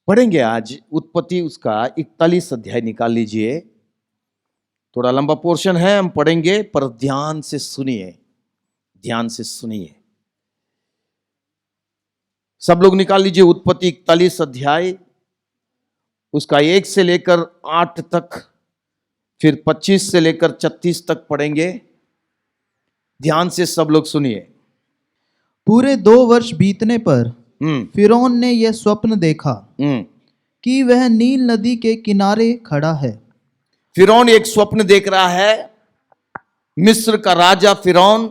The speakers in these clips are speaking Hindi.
पढ़ेंगे आज उत्पत्ति उसका 41 अध्याय निकाल लीजिए। थोड़ा लंबा पोर्शन है, हम पढ़ेंगे, पर ध्यान से सुनिए, ध्यान से सुनिए। सब लोग निकाल लीजिए उत्पत्ति 41 अध्याय, उसका 1 से लेकर 8 तक, फिर 25 से लेकर 36 तक पढ़ेंगे। ध्यान से सब लोग सुनिए। पूरे 2 वर्ष बीतने पर फिरौन ने यह स्वप्न देखा कि वह नील नदी के किनारे खड़ा है। फिरौन एक स्वप्न देख रहा है। मिस्र का राजा फिरौन,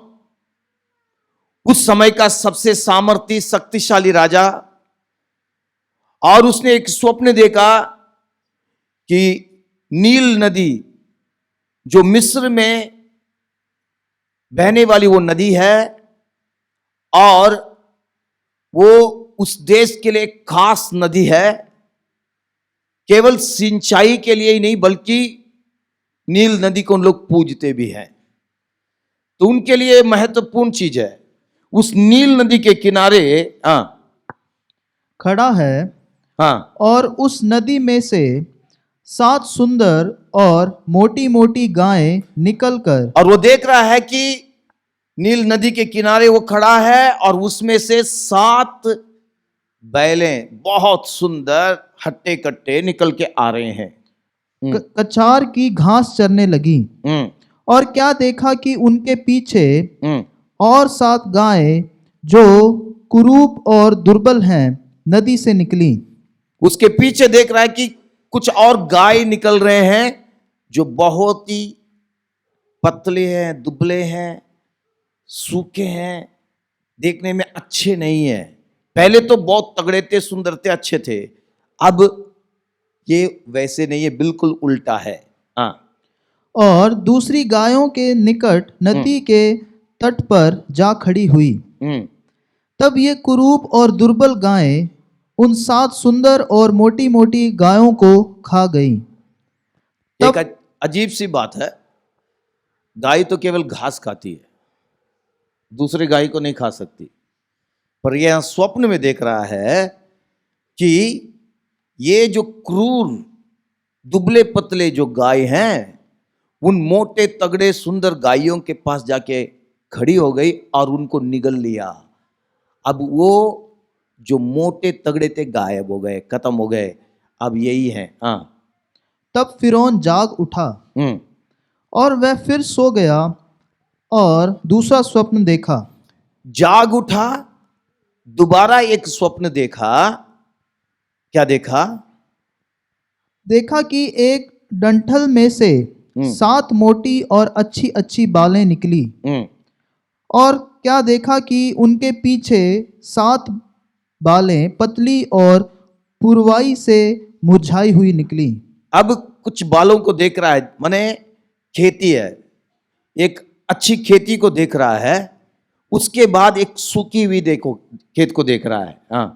उस समय का सबसे सामर्थी शक्तिशाली राजा, और उसने एक स्वप्न देखा कि नील नदी जो मिस्र में बहने वाली वो नदी है, और वो उस देश के लिए एक खास नदी है। केवल सिंचाई के लिए ही नहीं, बल्कि नील नदी को उन लोग पूजते भी हैं, तो उनके लिए महत्वपूर्ण चीज है। उस नील नदी के किनारे खड़ा है, और उस नदी में से 7 सुंदर और मोटी मोटी गायें निकलकर, और वो देख रहा है कि नील नदी के किनारे वो खड़ा है, और उसमें से 7 बैलें बहुत सुंदर हट्टे कट्टे निकल के आ रहे हैं। कछार की घास चरने लगी। और क्या देखा कि उनके पीछे और 7 गायें जो कुरूप और दुर्बल हैं नदी से निकली। उसके पीछे देख रहा है कि कुछ और गाय निकल रहे हैं जो बहुत ही पतले हैं, दुबले हैं, सूखे हैं, देखने में अच्छे नहीं है। पहले तो बहुत तगड़े थे, सुंदर थे, अच्छे थे, अब ये वैसे नहीं है, बिल्कुल उल्टा है। और दूसरी गायों के निकट नदी के तट पर जा खड़ी हुई। तब ये कुरूप और दुर्बल गायें उन 7 सुंदर और मोटी मोटी गायों को खा गई। एक अजीब सी बात है, गाय तो केवल घास खाती है, दूसरे गाय को नहीं खा सकती। पर यह स्वप्न में देख रहा है कि ये जो क्रूर दुबले पतले जो गाय हैं, उन मोटे तगड़े सुंदर गायों के पास जाके खड़ी हो गई और उनको निगल लिया। अब वो जो मोटे तगड़े थे गायब हो गए, खत्म हो गए। अब यही है। तब फिरौन जाग उठा और वह फिर सो गया और दूसरा स्वप्न देखा। जाग उठा, दोबारा एक स्वप्न देखा। क्या देखा? देखा कि एक डंठल में से 7 मोटी और अच्छी अच्छी बालें निकली। और क्या देखा कि उनके पीछे 7 बालें पतली और पुरवाई से मुरझाई हुई निकली। अब कुछ बालों को देख रहा है, माने खेती है, एक अच्छी खेती को देख रहा है, उसके बाद एक सूखी हुई देखो खेत को देख रहा है।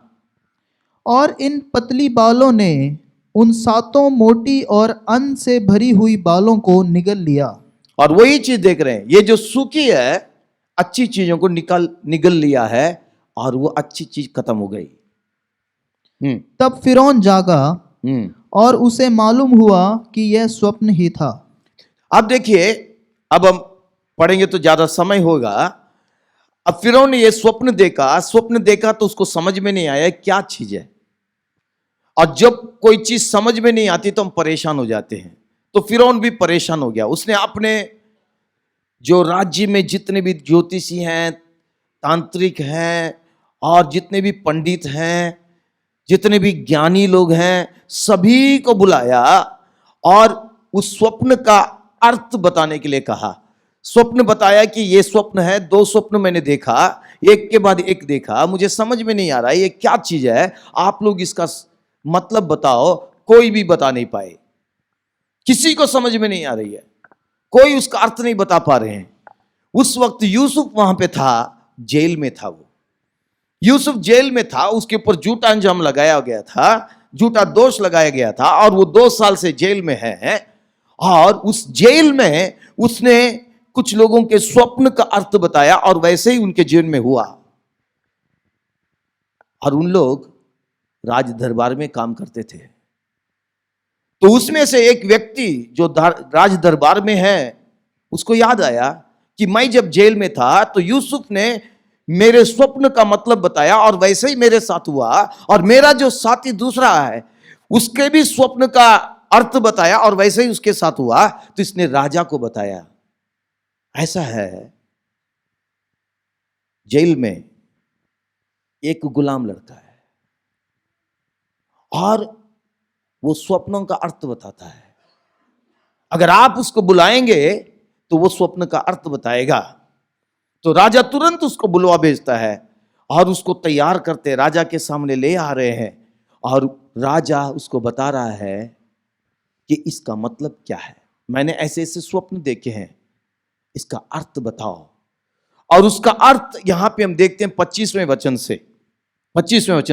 और इन पतली बालों ने उन 7 मोटी और अन्न से भरी हुई बालों को निगल लिया। और वही चीज देख रहे हैं, ये जो सूखी है अच्छी चीजों को निगल लिया है, और वो अच्छी चीज खत्म हो गई। तब फिरौन जागा और उसे मालूम हुआ कि यह स्वप्न ही था। अब देखिए, अब हम पढ़ेंगे तो ज्यादा समय होगा। अब फिरौन ने यह स्वप्न देखा तो उसको समझ में नहीं आया क्या चीज है। और जब कोई चीज समझ में नहीं आती तो हम परेशान हो जाते हैं। तो फिरौन भी परेशान हो गया। उसने अपने जो राज्य में जितने भी ज्योतिषी हैं, तांत्रिक हैं, और जितने भी पंडित हैं, जितने भी ज्ञानी लोग हैं, सभी को बुलाया और उस स्वप्न का अर्थ बताने के लिए कहा। स्वप्न बताया कि ये स्वप्न है, 2 स्वप्न मैंने देखा, एक के बाद एक देखा, मुझे समझ में नहीं आ रहा ये क्या चीज है, आप लोग इसका मतलब बताओ। कोई भी बता नहीं पाए, किसी को समझ में नहीं आ रही है, कोई उसका अर्थ नहीं बता पा रहे हैं। उस वक्त यूसुफ वहां पे था, जेल में था। वो यूसुफ जेल में था, उसके ऊपर झूठा अंजाम लगाया गया था, झूठा दोष लगाया गया था, और वो 2 साल से जेल में है। और उस जेल में उसने कुछ लोगों के स्वप्न का अर्थ बताया और वैसे ही उनके जीवन में हुआ। और उन लोग राज दरबार में काम करते थे। तो उसमें से एक व्यक्ति जो राज दरबार में है, उसको याद आया कि मैं जब जेल में था तो यूसुफ ने मेरे स्वप्न का मतलब बताया और वैसे ही मेरे साथ हुआ। और मेरा जो साथी दूसरा है उसके भी स्वप्न का अर्थ बताया और वैसे ही उसके साथ हुआ। तो इसने राजा को बताया। ऐसा है, जेल में एक गुलाम लड़का है और वो स्वप्नों का अर्थ बताता है। अगर आप उसको बुलाएंगे तो वो स्वप्न का अर्थ बताएगा। तो राजा तुरंत उसको बुलवा भेजता है और उसको तैयार करते राजा के सामने ले आ रहे हैं। और राजा उसको बता रहा है कि इसका मतलब क्या है, मैंने ऐसे ऐसे स्वप्न देखे हैं, इसका अर्थ बताओ। और उसका अर्थ यहां पे हम देखते हैं 25वें वचन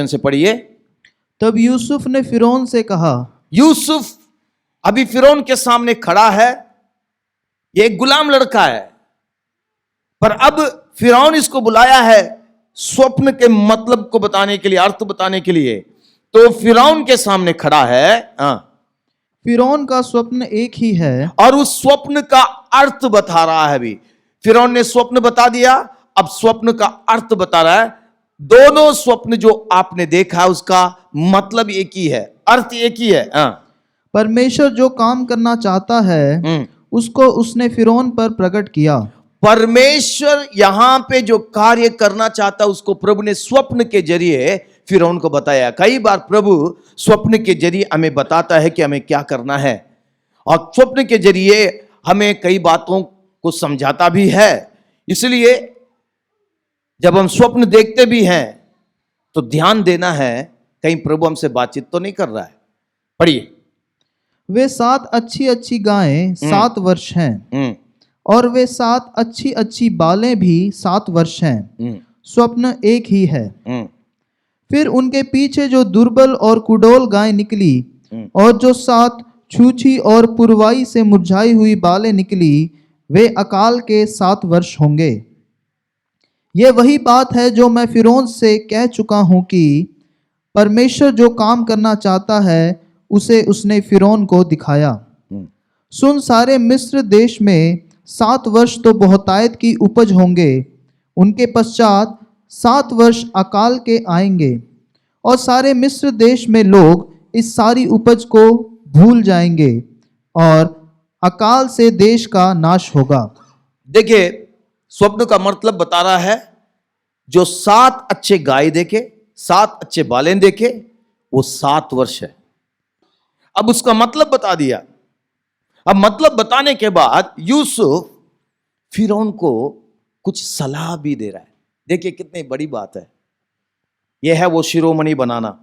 से पढ़िए। तब यूसुफ ने फिरौन से कहा। यूसुफ अभी फिरौन के सामने खड़ा है, ये एक गुलाम लड़का है, पर अब फिरौन इसको बुलाया है स्वप्न के मतलब को बताने के लिए, अर्थ बताने के लिए। तो फिरौन के सामने खड़ा है। फिरौन का स्वप्न एक ही है और उस स्वप्न का अर्थ बता रहा है। अभी फिरौन ने स्वप्न बता दिया, अब स्वप्न का अर्थ बता रहा है। दोनों स्वप्न जो आपने देखा उसका मतलब एक ही है, अर्थ एक ही है। परमेश्वर जो काम करना चाहता है उसको उसने फिरौन पर प्रकट किया। परमेश्वर यहां पे जो कार्य करना चाहता उसको प्रभु ने स्वप्न के जरिए फिरौन को बताया। कई बार प्रभु स्वप्न के जरिए हमें बताता है कि हमें क्या करना है, और स्वप्न के जरिए हमें कई बातों को समझाता भी है। इसलिए जब हम स्वप्न देखते भी हैं तो ध्यान देना है, कहीं प्रभु हमसे बातचीत तो नहीं कर रहा है। पढ़िए। वे 7 अच्छी अच्छी गायें 7 वर्ष हैं और वे 7 अच्छी अच्छी बालें भी 7 वर्ष हैं। स्वप्न एक ही है। फिर उनके पीछे जो दुर्बल और कुडोल गाय निकली और जो 7 छूछी और पुरवाई से मुरझाई हुई बालें निकली, वे अकाल के 7 वर्ष होंगे। ये वही बात है जो मैं फिरौन से कह चुका हूं कि परमेश्वर जो काम करना चाहता है उसे उसने फिरौन को दिखाया। सुन, सारे मिस्र देश में 7 वर्ष तो बहुतायत की उपज होंगे, उनके पश्चात 7 वर्ष अकाल के आएंगे और सारे मिस्र देश में लोग इस सारी उपज को भूल जाएंगे और अकाल से देश का नाश होगा। देखिए, स्वप्न का मतलब बता रहा है, जो 7 अच्छे गाय देखे, 7 अच्छे बालें देखे, वो 7 वर्ष है। अब उसका मतलब बता दिया। अब मतलब बताने के बाद यूसुफ फिरौन को कुछ सलाह भी दे रहा है। देखिए कितनी बड़ी बात है। यह है वो शिरोमणि बनाना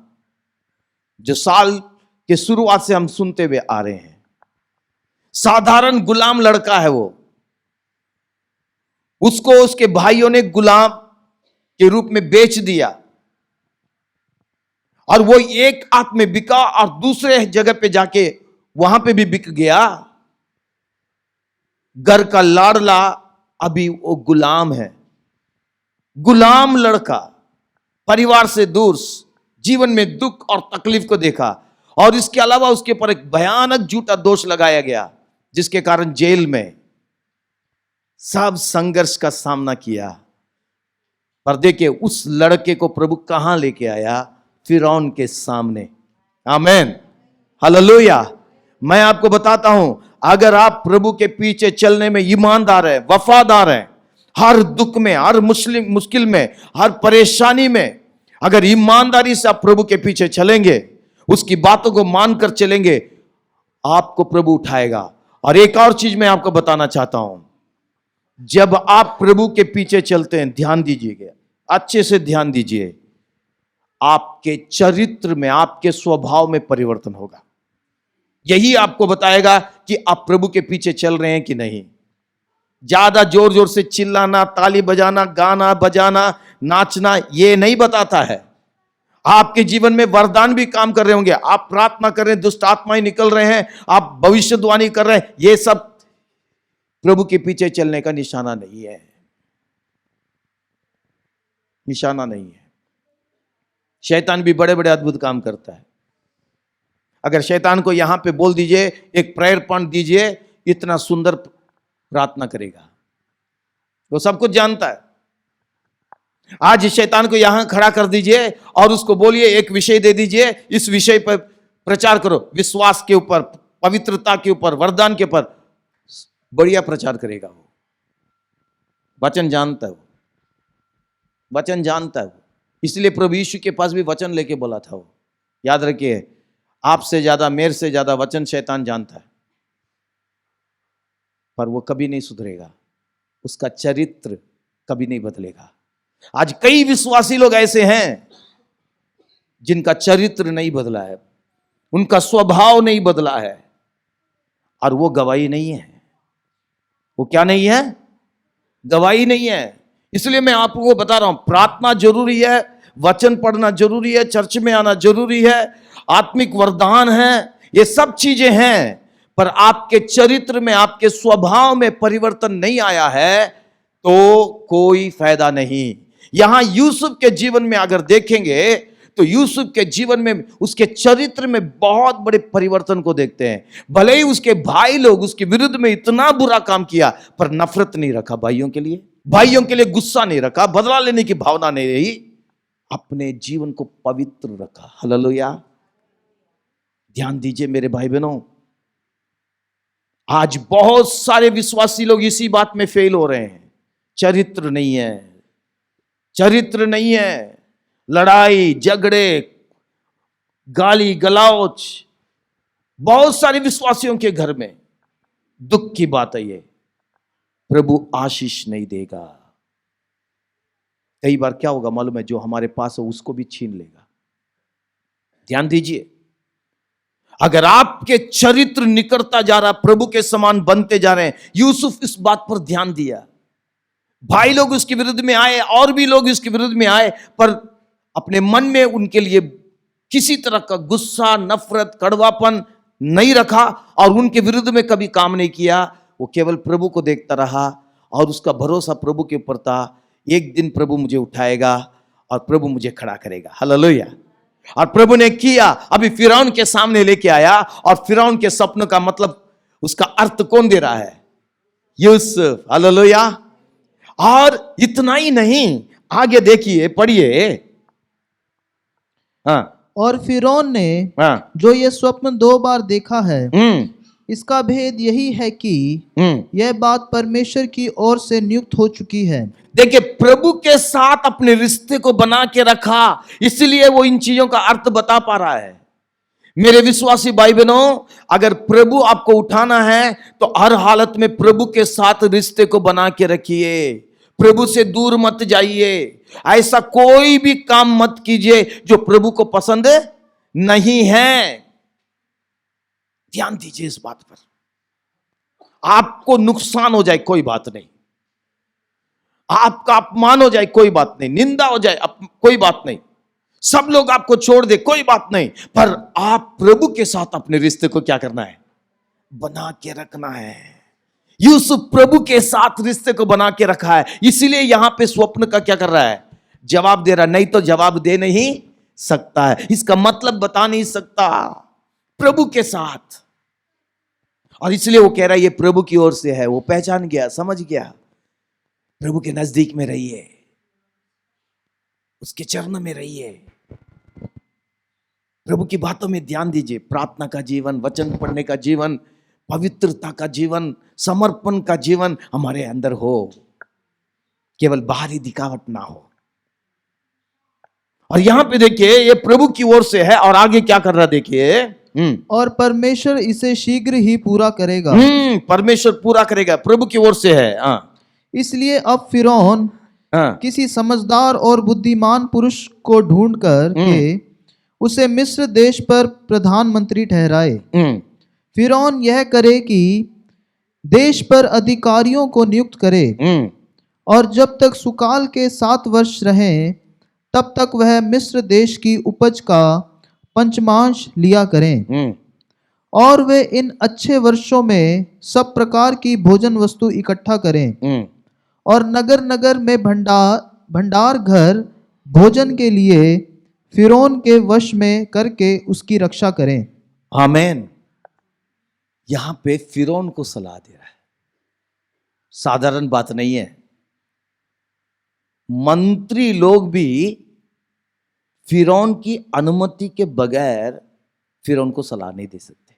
जो साल के शुरुआत से हम सुनते हुए आ रहे हैं। साधारण गुलाम लड़का है वो, उसको उसके भाइयों ने गुलाम के रूप में बेच दिया और वो एक हाथ में बिका और दूसरे जगह पे जाके वहां पे भी बिक गया। घर का लाडला अभी वो गुलाम है, गुलाम लड़का, परिवार से दूर, जीवन में दुख और तकलीफ को देखा और इसके अलावा उसके ऊपर एक भयानक झूठा दोष लगाया गया जिसके कारण जेल में सब संघर्ष का सामना किया। पर देखिए उस लड़के को प्रभु कहां लेके आया? फिरौन के सामने। आमेन, हालेलुया। मैं आपको बताता हूं, अगर आप प्रभु के पीछे चलने में ईमानदार है, वफादार है, हर दुख में, हर मुश्किल में, हर परेशानी में अगर ईमानदारी से आप प्रभु के पीछे चलेंगे, उसकी बातों को मानकर चलेंगे, आपको प्रभु उठाएगा। और एक और चीज मैं आपको बताना चाहता हूं, जब आप प्रभु के पीछे चलते हैं, ध्यान दीजिएगा, अच्छे से ध्यान दीजिए, आपके चरित्र में, आपके स्वभाव में परिवर्तन होगा। यही आपको बताएगा कि आप प्रभु के पीछे चल रहे हैं कि नहीं। ज्यादा जोर जोर से चिल्लाना, ताली बजाना, गाना बजाना, नाचना, ये नहीं बताता है। आपके जीवन में वरदान भी काम कर रहे होंगे, आप प्रार्थना कर रहे हैं, दुष्ट आत्माएं निकल रहे हैं, आप भविष्यवाणी कर रहे हैं, ये सब प्रभु के पीछे चलने का निशाना नहीं है, निशाना नहीं है। शैतान भी बड़े बड़े अद्भुत काम करता है। अगर शैतान को यहां पे बोल दीजिए, एक प्रेयर पॉइंट दीजिए, इतना सुंदर प्रार्थना करेगा, वो सब कुछ जानता है। आज शैतान को यहां खड़ा कर दीजिए और उसको बोलिए, एक विषय दे दीजिए, इस विषय पर प्रचार करो, विश्वास के ऊपर, पवित्रता के ऊपर, वरदान के ऊपर, बढ़िया प्रचार करेगा वो। वचन जानता है वो, वचन जानता है वो। इसलिए प्रभु यीशु के पास भी वचन लेके बोला था वो। याद रखिए, आपसे ज्यादा, मेरे से ज्यादा वचन शैतान जानता है, पर वो कभी नहीं सुधरेगा, उसका चरित्र कभी नहीं बदलेगा। आज कई विश्वासी लोग ऐसे हैं जिनका चरित्र नहीं बदला है, उनका स्वभाव नहीं बदला है, और वो गवाही नहीं है। वो क्या नहीं है? गवाही नहीं है। इसलिए मैं आपको बता रहा हूं, प्रार्थना जरूरी है, वचन पढ़ना जरूरी है, चर्च में आना जरूरी है, आत्मिक वरदान है, ये सब चीजें हैं, पर आपके चरित्र में, आपके स्वभाव में परिवर्तन नहीं आया है तो कोई फायदा नहीं। यहां यूसुफ के जीवन में अगर देखेंगे तो यूसुफ के जीवन में, उसके चरित्र में बहुत बड़े परिवर्तन को देखते हैं। भले ही उसके भाई लोग उसके विरुद्ध में इतना बुरा काम किया, पर नफरत नहीं रखा भाइयों के लिए, भाइयों के लिए गुस्सा नहीं रखा, बदला लेने की भावना नहीं रही, अपने जीवन को पवित्र रखा। हालेलुया। ध्यान दीजिए मेरे भाई बहनों, आज बहुत सारे विश्वासी लोग इसी बात में फेल हो रहे हैं, चरित्र नहीं है, चरित्र नहीं है। लड़ाई झगड़े, गाली गलौच, बहुत सारे विश्वासियों के घर में। दुख की बात है ये, प्रभु आशीष नहीं देगा। कई बार क्या होगा मालूम है, जो हमारे पास है उसको भी छीन लेगा। ध्यान दीजिए, अगर आपके चरित्र निकलता जा रहा, प्रभु के समान बनते जा रहे हैं, यूसुफ इस बात पर ध्यान दिया। भाई लोग उसके विरुद्ध में आए, और भी लोग इसके विरुद्ध में आए, पर अपने मन में उनके लिए किसी तरह का गुस्सा, नफरत, कड़वापन नहीं रखा और उनके विरुद्ध में कभी काम नहीं किया। वो केवल प्रभु को देखता रहा और उसका भरोसा प्रभु के ऊपर था। एक दिन प्रभु मुझे उठाएगा और प्रभु मुझे खड़ा करेगा। हालेलुया। और प्रभु ने किया। अभी फिरौन के सामने लेके आया, और फिरौन के सपनों का मतलब, उसका अर्थ कौन दे रहा है? यूसुफ। हालेलुया। और इतना ही नहीं, आगे देखिए, पढ़िए। हाँ। और फिरौन ने हाँ। जो ये स्वप्न 2 बार देखा है, इसका भेद यही है कि यह बात परमेश्वर की ओर से नियुक्त हो चुकी है। देखिए, प्रभु के साथ अपने रिश्ते को बना के रखा, इसलिए वो इन चीजों का अर्थ बता पा रहा है। मेरे विश्वासी भाई बहनों, अगर प्रभु आपको उठाना है तो हर हालत में प्रभु के साथ रिश्ते को बना के रखिए, प्रभु से दूर मत जाइए। ऐसा कोई भी काम मत कीजिए जो प्रभु को पसंद नहीं है। ध्यान दीजिए इस बात पर। आपको नुकसान हो जाए कोई बात नहीं, आपका अपमान हो जाए कोई बात नहीं, निंदा हो जाए कोई बात नहीं, सब लोग आपको छोड़ दे कोई बात नहीं, पर आप प्रभु के साथ अपने रिश्ते को क्या करना है? बना के रखना है। यूसुफ प्रभु के साथ रिश्ते को बना के रखा है, इसीलिए यहां पे स्वप्न का क्या कर रहा है? जवाब दे रहा। नहीं तो जवाब दे नहीं सकता है, इसका मतलब बता नहीं सकता प्रभु के साथ। और इसलिए वो कह रहा है ये प्रभु की ओर से है। वो पहचान गया, समझ गया। प्रभु के नजदीक में रहिए, उसके चरणों में रहिए, प्रभु की बातों में ध्यान दीजिए। प्रार्थना का जीवन, वचन पढ़ने का जीवन, पवित्रता का जीवन, समर्पण का जीवन हमारे अंदर हो, केवल बाहरी दिखावट ना हो। और यहां पे देखिए, ये प्रभु की ओर से है, और आगे क्या कर रहा देखिए। और परमेश्वर इसे शीघ्र ही पूरा करेगा। परमेश्वर पूरा करेगा, प्रभु की ओर से है। इसलिए अब फिरौन किसी समझदार और बुद्धिमान पुरुष को ढूंढ कर के उसे मिस्र देश पर प्रधानमंत्री ठहराए। फिरौन यह करे कि देश पर अधिकारियों को नियुक्त करे, और जब तक सुकाल के 7 वर्ष रहें तब तक वह मिस्र देश की उपज का पंचमांश लिया करें। और वे इन अच्छे वर्षों में सब प्रकार की भोजन वस्तु इकट्ठा करें और नगर नगर में भंडार घर भोजन के लिए फिरौन के वश में करके उसकी रक्षा करें। आमेन। यहां पे फिरौन को सलाह दे रहा है, साधारण बात नहीं है। मंत्री लोग भी फिरौन की अनुमति के बगैर फिरौन को सलाह नहीं दे सकते।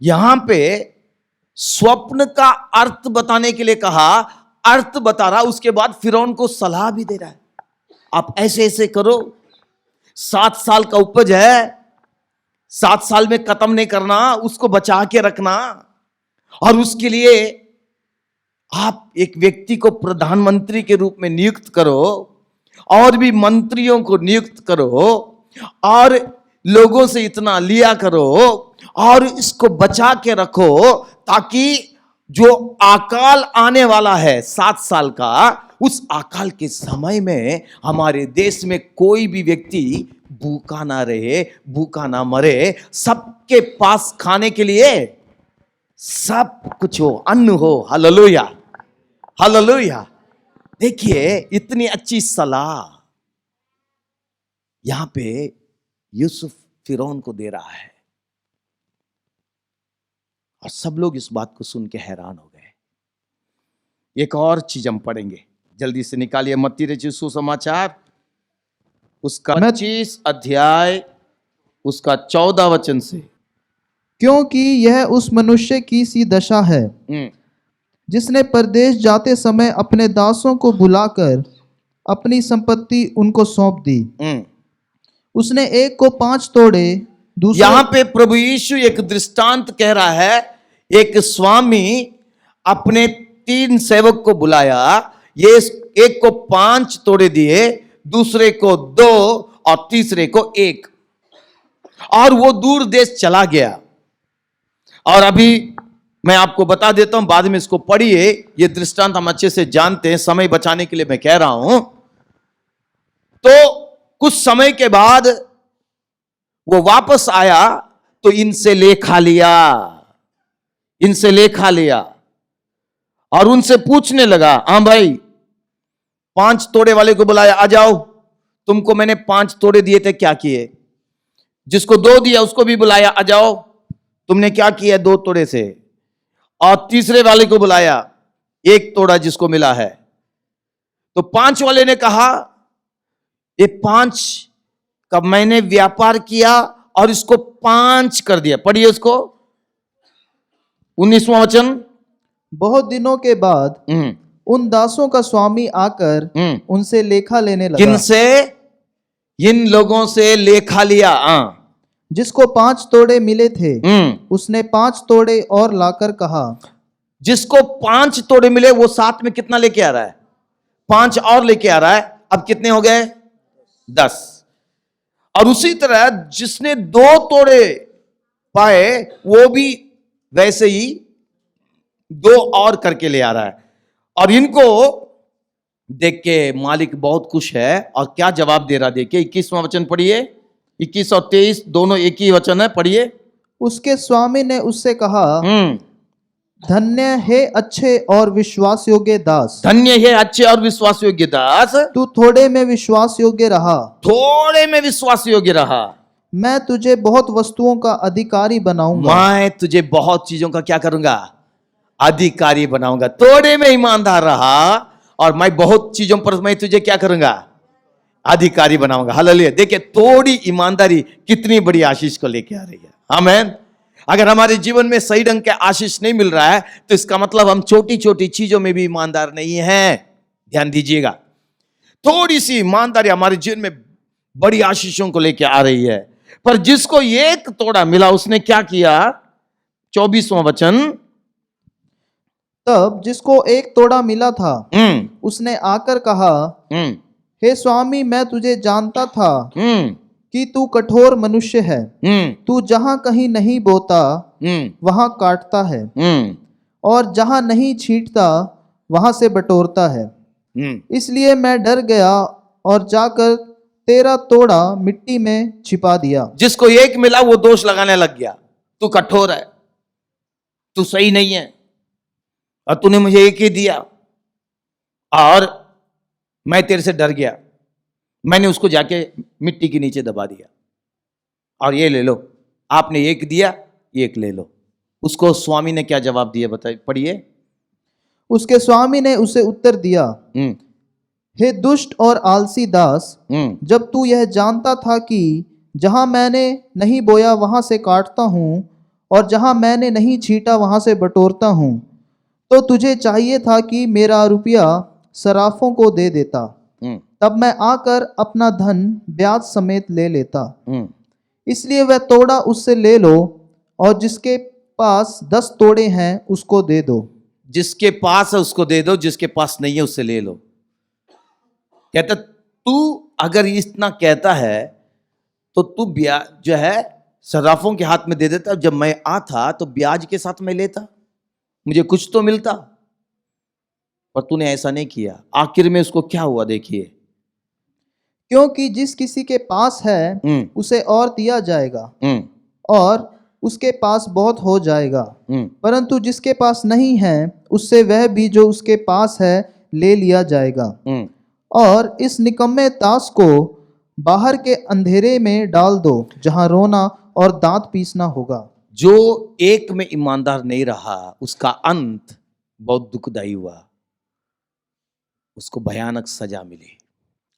यहां पे स्वप्न का अर्थ बताने के लिए कहा, अर्थ बता रहा, उसके बाद फिरौन को सलाह भी दे रहा है, आप ऐसे ऐसे करो, 7 साल का उपज है, 7 साल में खत्म नहीं करना, उसको बचा के रखना, और उसके लिए आप एक व्यक्ति को प्रधानमंत्री के रूप में नियुक्त करो और भी मंत्रियों को नियुक्त करो और लोगों से इतना लिया करो और इसको बचा के रखो, ताकि जो अकाल आने वाला है 7 साल का, उस अकाल के समय में हमारे देश में कोई भी व्यक्ति भूखा ना रहे, भूखा ना मरे, सबके पास खाने के लिए सब कुछ हो, अन्न हो। Hallelujah, hallelujah. देखिए इतनी अच्छी सलाह यहां पे यूसुफ फिरौन को दे रहा है, और सब लोग इस बात को सुन के हैरान हो गए। एक और चीज हम पढ़ेंगे, जल्दी से निकालिए मत्ती रचित सुसमाचार उसका 25 अध्याय उसका 14 वचन से। क्योंकि यह उस मनुष्य की सी दशा है जिसने परदेश जाते समय अपने दासों को बुलाकर अपनी संपत्ति उनको सौंप दी। उसने एक को 5 तोड़े, दूसरे। यहां पे प्रभु यीशु एक दृष्टांत कह रहा है। एक स्वामी अपने 3 सेवक को बुलाया, ये एक को 5 तोड़े दिए, दूसरे को 2 और तीसरे को 1, और वो दूर देश चला गया। और अभी मैं आपको बता देता हूं, बाद में इसको पढ़िए, ये दृष्टांत हम अच्छे से जानते हैं, समय बचाने के लिए मैं कह रहा हूं। तो कुछ समय के बाद वो वापस आया तो इनसे लेखा लिया, इनसे लेखा लिया और उनसे पूछने लगा, हां भाई 5 तोड़े वाले को बुलाया, आ जाओ, तुमको मैंने 5 तोड़े दिए थे, क्या किए? जिसको 2 दिया उसको भी बुलाया, आ जाओ, तुमने क्या किया 2 तोड़े से? और तीसरे वाले को बुलाया, 1 तोड़ा जिसको मिला है। तो 5 वाले ने कहा, ये 5 का मैंने व्यापार किया और इसको 5 कर दिया। पढ़िए उसको 19वां वचन। बहुत दिनों के बाद उन दासों का स्वामी आकर उनसे लेखा लेने लगा। किनसे? इन लोगों से लेखा लिया। जिसको 5 तोड़े मिले थे उसने 5 तोड़े और लाकर कहा। जिसको 5 तोड़े मिले वो साथ में कितना लेके आ रहा है? 5 और लेके आ रहा है। अब कितने हो गए? 10। और उसी तरह जिसने 2 तोड़े पाए वो भी वैसे ही 2 और करके ले आ रहा है। और इनको देख के मालिक बहुत खुश है और क्या जवाब दे रहा, देखिए 21वां वचन पढ़िए। 21 और 23 दोनों एक ही वचन है, पढ़िए। उसके स्वामी ने उससे कहा, धन्य है अच्छे और विश्वास योग्य दास, धन्य है अच्छे और विश्वास योग्य दास, तू थोड़े में विश्वास योग्य रहा, थोड़े में विश्वास योग्य रहा, मैं तुझे बहुत वस्तुओं का अधिकारी बनाऊंगा। मैं तुझे बहुत चीजों का क्या करूंगा? अधिकारी बनाऊंगा। थोड़े में ईमानदार रहा और मैं बहुत चीजों पर मैं तुझे क्या करूंगा? अधिकारी बनाऊंगा। हालेलुया। देखिए थोड़ी ईमानदारी कितनी बड़ी आशीष को लेके आ रही है। आमीन। अगर हमारे जीवन में सही ढंग के आशीष नहीं मिल रहा है तो इसका मतलब हम छोटी छोटी चीजों में भी ईमानदार नहीं है। ध्यान दीजिएगा, थोड़ी सी ईमानदारी हमारे जीवन में बड़ी आशीषों को लेके आ रही है। पर जिसको 1 तोड़ा मिला उसने क्या किया? 24वां वचन। तब जिसको 1 तोड़ा मिला था उसने आकर कहा, हे स्वामी, मैं तुझे जानता था कि तू कठोर मनुष्य है, तू जहां कहीं नहीं बोता वहां काटता है और जहां नहीं छींटता वहां से बटोरता है। इसलिए मैं डर गया और जाकर तेरा तोड़ा मिट्टी में छिपा दिया। जिसको एक मिला वो दोष लगाने लग गया, तू कठोर है, तू सही नहीं है, और तूने मुझे एक ही दिया और मैं तेरे से डर गया, मैंने उसको जाके मिट्टी के नीचे दबा दिया, और ये ले लो, आपने एक दिया, एक ले लो। उसको स्वामी ने क्या जवाब दिया बताइए, पढ़िए। उसके स्वामी ने उसे उत्तर दिया, हे दुष्ट और आलसी दास, जब तू यह जानता था कि जहां मैंने नहीं बोया वहां से काटता हूं और जहां मैंने नहीं छीटा वहां से बटोरता हूं, तो तुझे चाहिए था कि मेरा रुपया सराफों को दे देता, तब मैं आकर अपना धन ब्याज समेत ले लेता। इसलिए वह तोड़ा उससे ले लो, और जिसके पास 10 तोड़े हैं उसको दे दो। जिसके पास है उसको दे दो, जिसके पास नहीं है उससे ले लो। कहता तू अगर इतना कहता है तो तू ब्याज जो है सराफों के हाथ में दे देता, जब मैं आता तो ब्याज के साथ मैं लेता, मुझे कुछ तो मिलता, पर तूने ऐसा नहीं किया। आखिर में उसको क्या हुआ देखिए, क्योंकि जिस किसी के पास है उसे और दिया जाएगा और उसके पास बहुत हो जाएगा, परंतु जिसके पास नहीं है उससे वह भी जो उसके पास है ले लिया जाएगा। और इस निकम्मे दास को बाहर के अंधेरे में डाल दो, जहां रोना और दांत पीसना होगा। जो एक में ईमानदार नहीं रहा उसका अंत बहुत दुखदाई हुआ, उसको भयानक सजा मिली।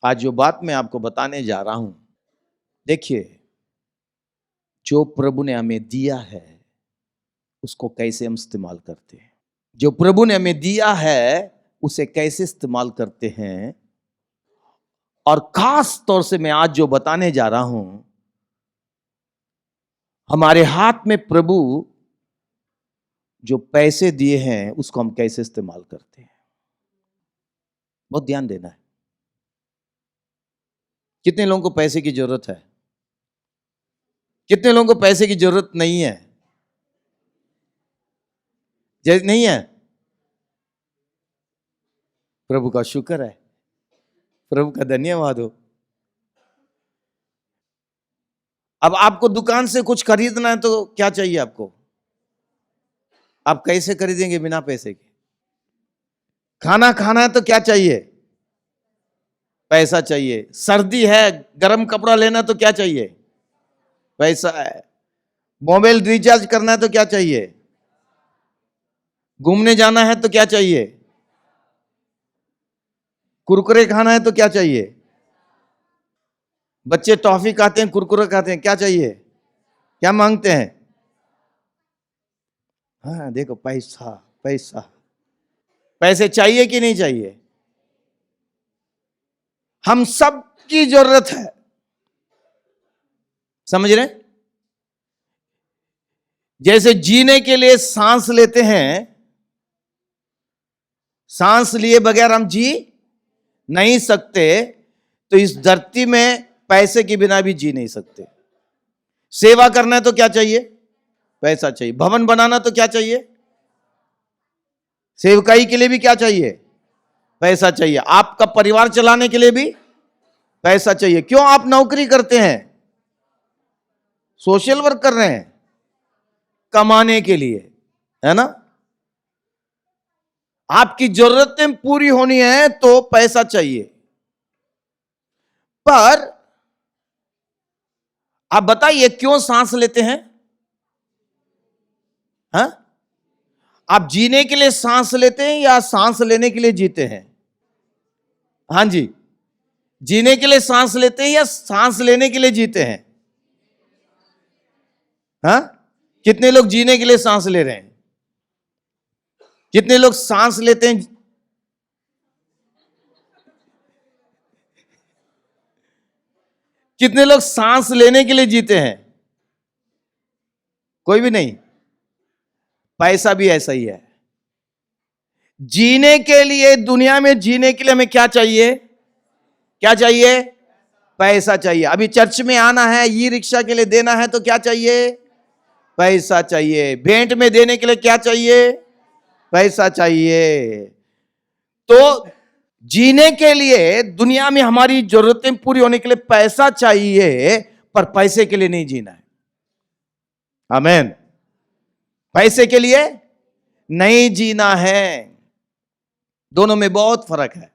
आज जो बात मैं आपको बताने जा रहा हूं, देखिए जो प्रभु ने हमें दिया है उसको कैसे हम इस्तेमाल करते हैं, जो प्रभु ने हमें दिया है उसे कैसे इस्तेमाल करते हैं। और खास तौर से मैं आज जो बताने जा रहा हूं, हमारे हाथ में प्रभु जो पैसे दिए हैं उसको हम कैसे इस्तेमाल करते हैं, बहुत ध्यान देना है। कितने लोगों को पैसे की जरूरत है, कितने लोगों को पैसे की जरूरत नहीं है? नहीं है? प्रभु का शुक्र है, प्रभु का धन्यवाद हो। अब आपको दुकान से कुछ खरीदना है तो क्या चाहिए आपको? आप कैसे खरीदेंगे बिना पैसे के? खाना खाना है तो क्या चाहिए? पैसा चाहिए। सर्दी है, गर्म कपड़ा लेना तो क्या चाहिए? पैसा है। मोबाइल रिचार्ज करना है तो क्या चाहिए? घूमने जाना है तो क्या चाहिए? कुरकुरे खाना है तो क्या चाहिए? बच्चे टॉफी खाते हैं, कुरकुरे खाते हैं, क्या चाहिए? क्या मांगते हैं? हाँ देखो, पैसा पैसा। पैसे चाहिए कि नहीं चाहिए? हम सब की जरूरत है, समझ रहे? जैसे जीने के लिए सांस लेते हैं, सांस लिए बगैर हम जी नहीं सकते, तो इस धरती में पैसे के बिना भी जी नहीं सकते। सेवा करना है तो क्या चाहिए? पैसा चाहिए। भवन बनाना तो क्या चाहिए? सेवकाई के लिए भी क्या चाहिए? पैसा चाहिए। आपका परिवार चलाने के लिए भी पैसा चाहिए। क्यों आप नौकरी करते हैं, सोशल वर्क कर रहे हैं? कमाने के लिए, है ना? आपकी जरूरतें पूरी होनी है तो पैसा चाहिए। पर आप बताइए क्यों सांस लेते हैं? हाँ? आप जीने के लिए सांस लेते हैं या सांस लेने के लिए जीते हैं? हाँ जी, जीने के लिए सांस लेते हैं या सांस लेने के लिए जीते हैं? हाँ? कितने लोग जीने के लिए सांस ले रहे हैं? कितने लोग सांस लेते हैं? कितने लोग सांस लेने के लिए जीते हैं? कोई भी नहीं। पैसा भी ऐसा ही है। जीने के लिए, दुनिया में जीने के लिए हमें क्या चाहिए? क्या चाहिए? पैसा चाहिए। अभी चर्च में आना है, ई रिक्शा के लिए देना है तो क्या चाहिए? पैसा चाहिए। भेंट में देने के लिए क्या चाहिए? पैसा चाहिए। तो जीने के लिए दुनिया में हमारी जरूरतें पूरी होने के लिए पैसा चाहिए, पर पैसे के लिए नहीं जीना है। आमीन। पैसे के लिए नहीं जीना है। दोनों में बहुत फर्क है।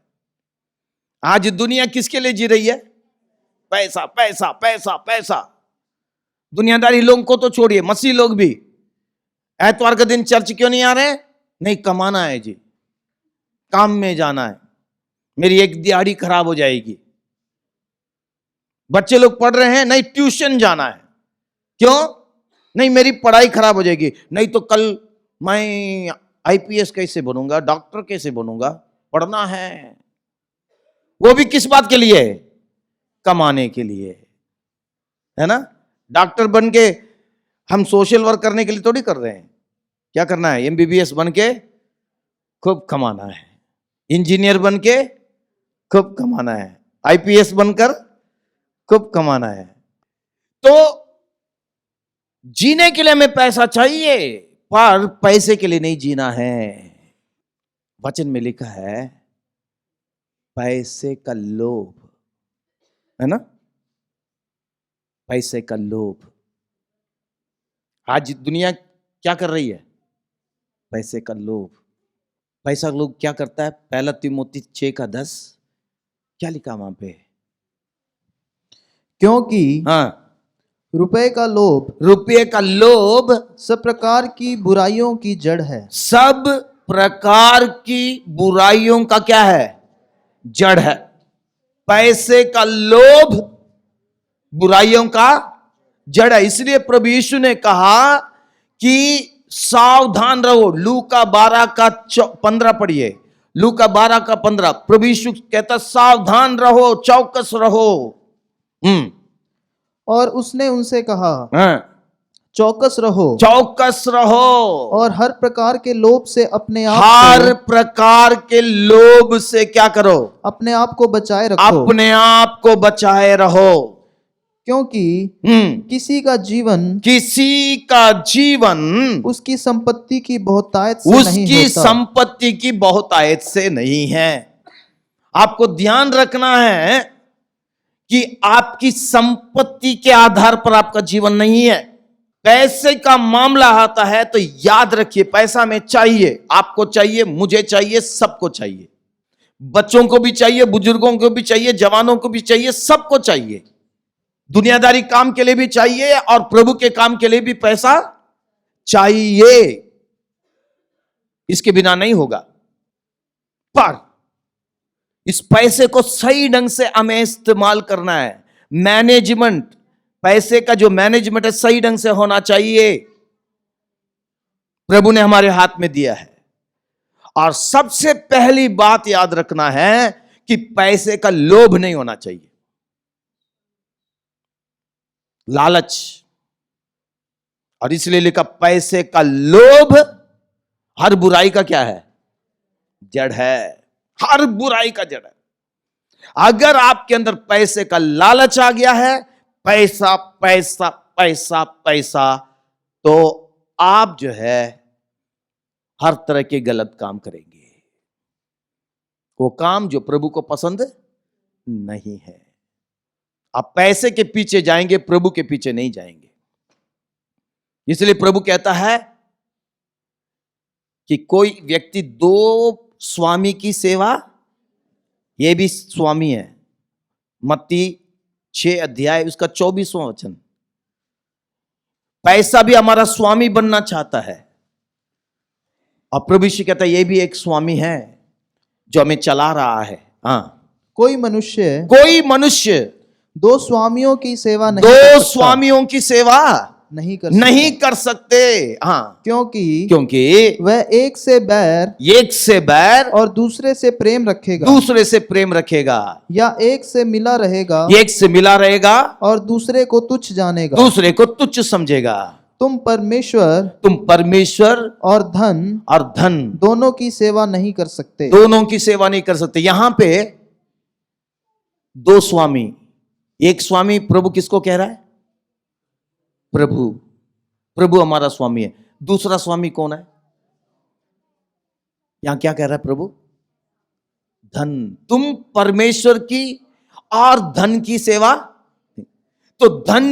आज दुनिया किसके लिए जी रही है? पैसा पैसा पैसा पैसा। दुनियादारी लोगों को तो छोड़िए, मसीह लोग भी एतवार का दिन चर्च क्यों नहीं आ रहे? नहीं, कमाना है जी, काम में जाना है, मेरी एक दिहाड़ी खराब हो जाएगी। बच्चे लोग पढ़ रहे हैं, नहीं ट्यूशन जाना है। क्यों? नहीं मेरी पढ़ाई खराब हो जाएगी, नहीं तो कल मैं आईपीएस कैसे बनूंगा, डॉक्टर कैसे बनूंगा। पढ़ना है। वो भी किस बात के लिए? कमाने के लिए, है ना। डॉक्टर बन के हम सोशल वर्क करने के लिए थोड़ी कर रहे हैं। क्या करना है? एमबीबीएस बन के खूब कमाना है, इंजीनियर बन के खूब कमाना है, आईपीएस बनकर खूब कमाना है। तो जीने के लिए हमें पैसा चाहिए, पर पैसे के लिए नहीं जीना है। वचन में लिखा है पैसे का लोभ, है ना, पैसे का लोभ। आज दुनिया क्या कर रही है? पैसे का लोभ। पैसा लोग क्या करता है? पहला तिमोथी 6:10 क्या लिखा वहां पे? क्योंकि हाँ, रुपए का लोभ रुपये का लोभ सब प्रकार की बुराइयों की जड़ है। सब प्रकार की बुराइयों का क्या है? जड़ है। पैसे का लोभ बुराइयों का जड़ है। इसलिए प्रभु यीशु ने कहा कि सावधान रहो। लूका 12:15 पढ़िए। लूका 12:15 प्रभु यीशु कहता सावधान रहो, चौकस रहो। और उसने उनसे कहा हाँ, चौकस रहो, चौकस रहो और हर प्रकार के लोभ से अपने आप हर प्रकार के लोभ से क्या करो? अपने आप को बचाए रखो। अपने आप को बचाए रहो। क्योंकि किसी का जीवन उसकी संपत्ति की बहुतायत से नहीं उसकी होता। संपत्ति की बहुतायत से नहीं है। आपको ध्यान रखना है कि आपकी संपत्ति के आधार पर आपका जीवन नहीं है। पैसे का मामला आता है तो याद रखिए, पैसा में चाहिए, आपको चाहिए, मुझे चाहिए, सबको चाहिए। बच्चों को भी चाहिए, बुजुर्गों को भी चाहिए, जवानों को भी चाहिए, सबको चाहिए। दुनियादारी काम के लिए भी चाहिए और प्रभु के काम के लिए भी पैसा चाहिए। इसके बिना नहीं होगा। पर इस पैसे को सही ढंग से हमें इस्तेमाल करना है। मैनेजमेंट, पैसे का जो मैनेजमेंट है सही ढंग से होना चाहिए। प्रभु ने हमारे हाथ में दिया है। और सबसे पहली बात याद रखना है कि पैसे का लोभ नहीं होना चाहिए। लालच। और इसलिए लिखा पैसे का लोभ हर बुराई का क्या है? जड़ है। हर बुराई का जड़ है। अगर आपके अंदर पैसे का लालच आ गया है, पैसा पैसा पैसा पैसा, तो आप जो है हर तरह के गलत काम करेंगे। वो काम जो प्रभु को पसंद नहीं है। आप पैसे के पीछे जाएंगे, प्रभु के पीछे नहीं जाएंगे। इसलिए प्रभु कहता है कि कोई व्यक्ति दो स्वामी की सेवा, ये भी स्वामी है। मत्ती 6 उसका 24वां वचन। पैसा भी हमारा स्वामी बनना चाहता है। और प्रभु यीशु कहता है ये भी एक स्वामी है जो हमें चला रहा है। हाँ, कोई मनुष्य दो स्वामियों की सेवा नहीं कर सकते। हाँ, क्योंकि वह एक से बैर और दूसरे से प्रेम रखेगा, या एक से मिला रहेगा और दूसरे को तुच्छ समझेगा। तुम परमेश्वर और धन दोनों की सेवा नहीं कर सकते। यहां पे दो स्वामी। एक स्वामी प्रभु किसको कह रहा है? प्रभु हमारा स्वामी है। दूसरा स्वामी कौन है? यहां क्या कह रहा है प्रभु? धन, तुम परमेश्वर की और धन की सेवा। तो धन,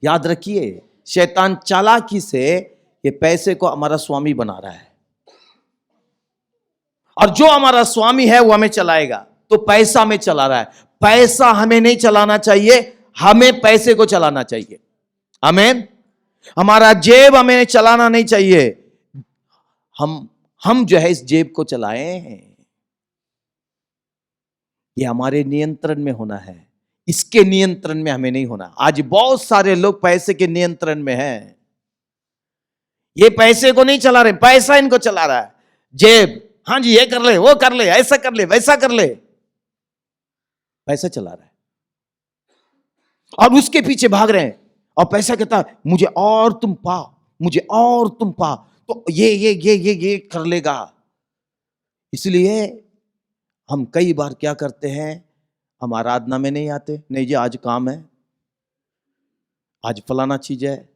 याद रखिए, शैतान चालाकी से ये पैसे को हमारा स्वामी बना रहा है, और जो हमारा स्वामी है वो हमें चलाएगा। तो पैसा हमें चला रहा है, पैसा हमें नहीं चलाना चाहिए, हमें पैसे को चलाना चाहिए। आमीन। हमारा जेब हमें चलाना नहीं चाहिए, हम जो है इस जेब को चलाएं। ये हमारे नियंत्रण में होना है, इसके नियंत्रण में हमें नहीं होना। आज बहुत सारे लोग पैसे के नियंत्रण में हैं, ये पैसे को नहीं चला रहे, पैसा इनको चला रहा है। जेब, हाँ जी ये कर ले, वो कर ले, ऐसा कर ले, वैसा कर ले, पैसा चला रहा है और उसके पीछे भाग रहे हैं। और पैसा कहता है मुझे और तुम पाओ, मुझे और तुम पाओ, तो ये कर लेगा। इसलिए हम कई बार क्या करते हैं, हम आराधना में नहीं आते, नहीं जी आज काम है, आज फलाना चीज है,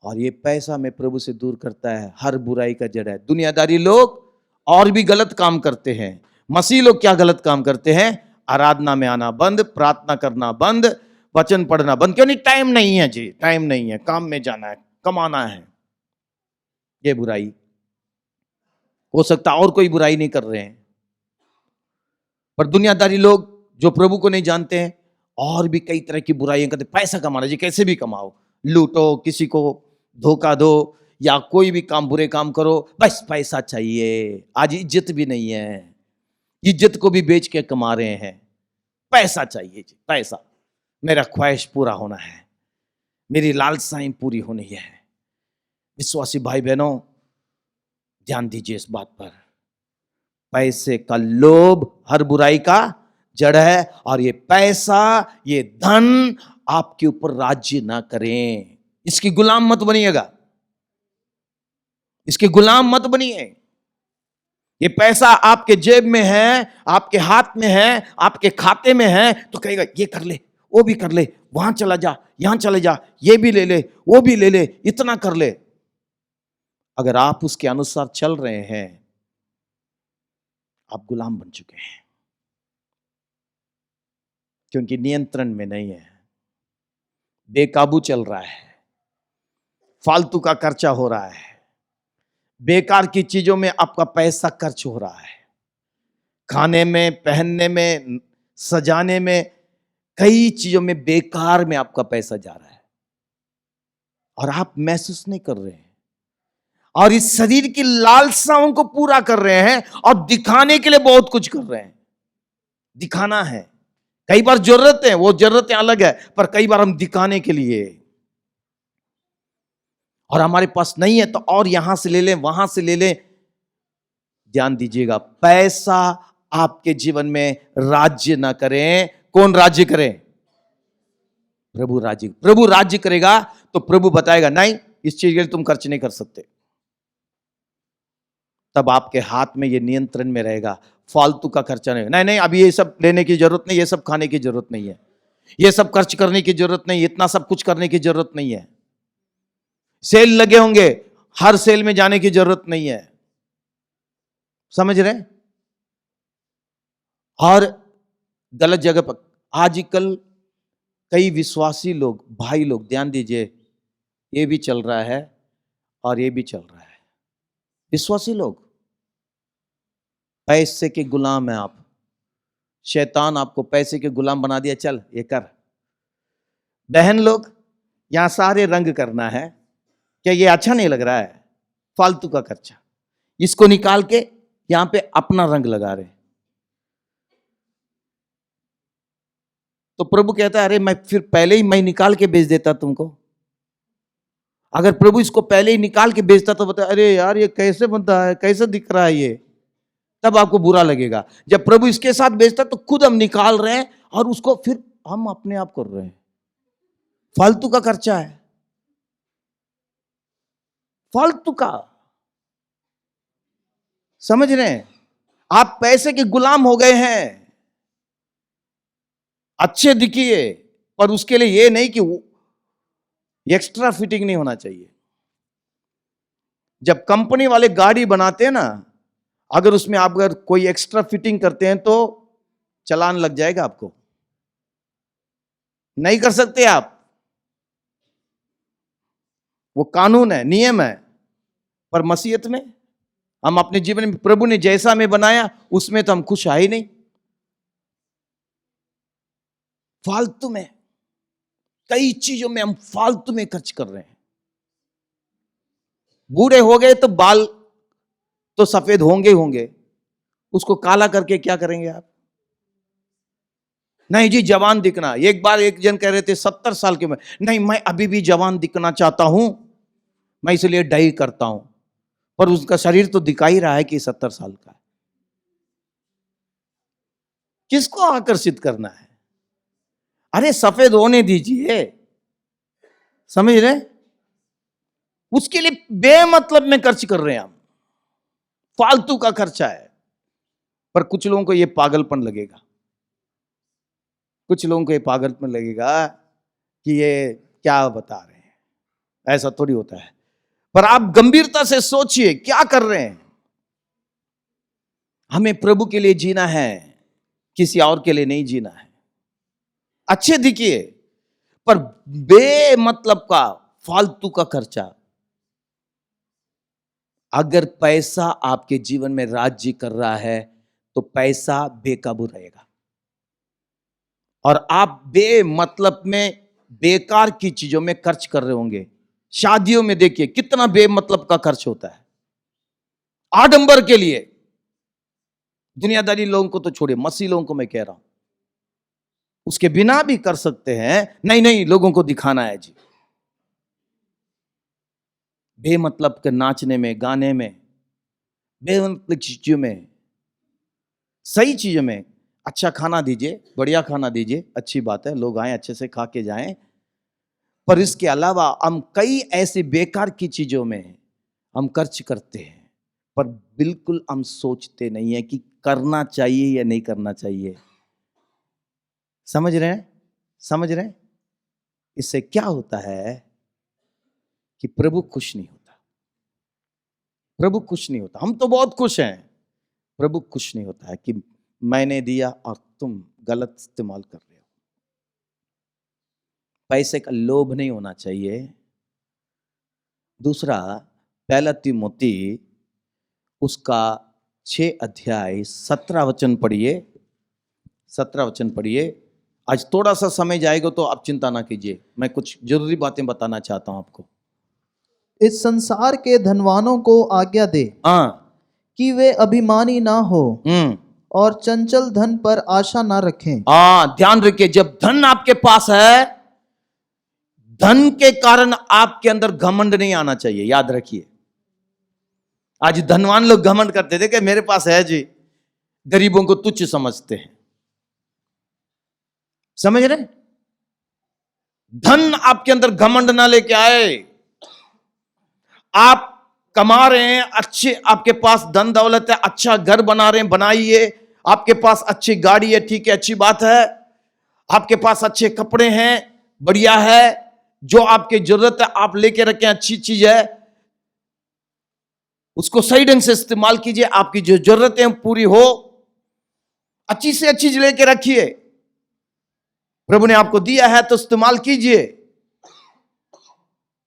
और ये पैसा में प्रभु से दूर करता है, हर बुराई का जड़ है। दुनियादारी लोग और भी गलत काम करते हैं। मसीह लोग क्या गलत काम करते हैं? आराधना में आना बंद, प्रार्थना करना बंद, वचन पढ़ना बंद। क्यों नहीं? टाइम नहीं है जी, टाइम नहीं है, काम में जाना है, कमाना है। ये बुराई हो सकता और कोई बुराई नहीं कर रहे हैं, पर दुनियादारी लोग जो प्रभु को नहीं जानते हैं और भी कई तरह की बुराइयां करते। पैसा कमाना जी, कैसे भी कमाओ, लूटो, किसी को धोखा दो, या कोई भी काम, बुरे काम करो, बस पैसा चाहिए। आज इज्जत भी नहीं है, इज्जत को भी बेच के कमा रहे हैं। पैसा चाहिए जी, पैसा, मेरा ख्वाहिश पूरा होना है, मेरी लालसाएं पूरी होनी है। विश्वासी भाई बहनों, ध्यान दीजिए इस बात पर, पैसे का लोभ हर बुराई का जड़ है, और ये पैसा, ये धन आपके ऊपर राज्य ना करें। इसकी गुलाम मत बनिएगा, इसके गुलाम मत बनिए। ये पैसा आपके जेब में है, आपके हाथ में है, आपके खाते में है, तो कहेगा ये कर ले, वो भी कर ले, वहां चला जा, यहां चले जा, ये भी ले ले, वो भी ले ले, इतना कर ले। अगर आप उसके अनुसार चल रहे हैं, आप गुलाम बन चुके हैं, क्योंकि नियंत्रण में नहीं है, बेकाबू चल रहा है, फालतू का खर्चा हो रहा है, बेकार की चीजों में आपका पैसा खर्च हो रहा है, खाने में, पहनने में, सजाने में, कई चीजों में बेकार में आपका पैसा जा रहा है, और आप महसूस नहीं कर रहे हैं, और इस शरीर की लालसाओं को पूरा कर रहे हैं, और दिखाने के लिए बहुत कुछ कर रहे हैं। दिखाना है, कई बार जरूरत है, वो जरूरतें अलग है, पर कई बार हम दिखाने के लिए, और हमारे पास नहीं है तो और यहां से ले लें, वहां से ले लें। ध्यान दीजिएगा, पैसा आपके जीवन में राज्य ना करें। कौन राज्य करे? प्रभु राज्य। प्रभु राज्य करेगा तो प्रभु बताएगा नहीं, इस चीज के लिए तुम खर्च नहीं कर सकते। तब आपके हाथ में ये नियंत्रण में रहेगा, फालतू का खर्चा नहीं। नहीं नहीं, अभी ये सब लेने की जरूरत नहीं, ये सब खाने की जरूरत नहीं है, ये सब खर्च करने की जरूरत नहीं, इतना सब कुछ करने की जरूरत नहीं है। सेल लगे होंगे, हर सेल में जाने की जरूरत नहीं है। समझ रहे? और गलत जगह पर आजकल कई विश्वासी लोग, भाई लोग, ध्यान दीजिए, ये भी चल रहा है और ये भी चल रहा है। विश्वासी लोग पैसे के गुलाम हैं आप। शैतान आपको पैसे के गुलाम बना दिया, चल ये कर। बहन लोग, यहां सारे रंग करना है, क्या ये अच्छा नहीं लग रहा है? फालतू का खर्चा, इसको निकाल के यहां पे अपना रंग लगा रहे। तो प्रभु कहता है अरे मैं फिर पहले ही मैं निकाल के बेच देता तुमको। अगर प्रभु इसको पहले ही निकाल के बेचता तो बता, अरे यार ये कैसे बनता है, कैसे दिख रहा है ये, तब आपको बुरा लगेगा। जब प्रभु इसके साथ बेचता तो खुद हम निकाल रहे हैं और उसको फिर हम अपने आप कर रहे हैं। फालतू का खर्चा है, फालतू का। समझ रहे हैं? आप पैसे के गुलाम हो गए हैं। अच्छे दिखिए, पर उसके लिए ये नहीं कि एक्स्ट्रा फिटिंग नहीं होना चाहिए। जब कंपनी वाले गाड़ी बनाते हैं ना, अगर उसमें आप अगर कोई एक्स्ट्रा फिटिंग करते हैं तो चालान लग जाएगा आपको, नहीं कर सकते आप, वो कानून है, नियम है। पर मसीहत में हम अपने जीवन में प्रभु ने जैसा हमें बनाया उसमें तो हम खुश है ही नहीं, फालतू में, कई चीजों में हम फालतू में खर्च कर रहे हैं। बूढ़े हो गए तो बाल तो सफेद होंगे होंगे, उसको काला करके क्या करेंगे आप? नहीं जी जवान दिखना। एक बार एक जन कह रहे थे 70 साल के में, नहीं मैं अभी भी जवान दिखना चाहता हूं, मैं इसलिए डाई करता हूं, पर उसका शरीर तो दिखा ही रहा है कि 70 साल का है। किसको आकर्षित करना है? अरे सफेद होने दीजिए, समझ रहे? उसके लिए बेमतलब में खर्च कर रहे हैं हम, फालतू का खर्चा है। पर कुछ लोगों को यह पागलपन लगेगा, कुछ लोगों को यह पागलपन लगेगा कि ये क्या बता रहे हैं, ऐसा थोड़ी होता है। पर आप गंभीरता से सोचिए क्या कर रहे हैं। हमें प्रभु के लिए जीना है, किसी और के लिए नहीं जीना है। अच्छे दिखिए, पर बेमतलब का फालतू का खर्चा। अगर पैसा आपके जीवन में राज्य कर रहा है तो पैसा बेकाबू रहेगा, और आप बेमतलब में बेकार की चीजों में खर्च कर रहे होंगे। शादियों में देखिए कितना बेमतलब का खर्च होता है, आडंबर के लिए। दुनियादारी लोगों को तो छोड़िए, मसीह लोगों को मैं कह रहा हूं, उसके बिना भी कर सकते हैं। नहीं नहीं लोगों को दिखाना है जी, बेमतलब के नाचने में, गाने में, बेमतलब चीजों में। सही चीजों में अच्छा खाना दीजिए, बढ़िया खाना दीजिए, अच्छी बात है, लोग आए अच्छे से खा के जाएं। पर इसके अलावा हम कई ऐसी बेकार की चीजों में हम खर्च करते हैं, पर बिल्कुल हम सोचते नहीं है कि करना चाहिए या नहीं करना चाहिए। समझ रहे हैं? समझ रहे हैं? इससे क्या होता है कि प्रभु खुश नहीं होता, प्रभु खुश नहीं होता। हम तो बहुत खुश हैं, प्रभु खुश नहीं होता है कि मैंने दिया और तुम गलत इस्तेमाल कर रहे हो। पैसे का लोभ नहीं होना चाहिए। दूसरा, पहला तिमोथी उसका 6 अध्याय 17 वचन पढ़िए, 17 वचन पढ़िए। आज थोड़ा सा समय जाएगा तो आप चिंता ना कीजिए, मैं कुछ जरूरी बातें बताना चाहता हूं आपको। इस संसार के धनवानों को आज्ञा दे कि वे अभिमानी ना हो और चंचल धन पर आशा ना रखें। ध्यान रखिए, जब धन आपके पास है, धन के कारण आपके अंदर घमंड नहीं आना चाहिए। याद रखिए, आज धनवान लोग घमंड करते थे कि मेरे पास है जी, गरीबों को तुच्छ समझते हैं। समझ रहे? धन आपके अंदर घमंड ना लेके आए। आप कमा रहे हैं, अच्छे आपके पास धन दौलत है, अच्छा घर बना रहे हैं, बनाइए। आपके पास अच्छी गाड़ी है, ठीक है, अच्छी बात है। आपके पास अच्छे कपड़े हैं, बढ़िया है। जो आपकी जरूरत है आप लेके रखें, अच्छी चीज है, उसको सही ढंग से इस्तेमाल कीजिए। आपकी जो जरूरतें पूरी हो, अच्छी से अच्छी चीज लेके रखिए। प्रभु ने आपको दिया है तो इस्तेमाल कीजिए,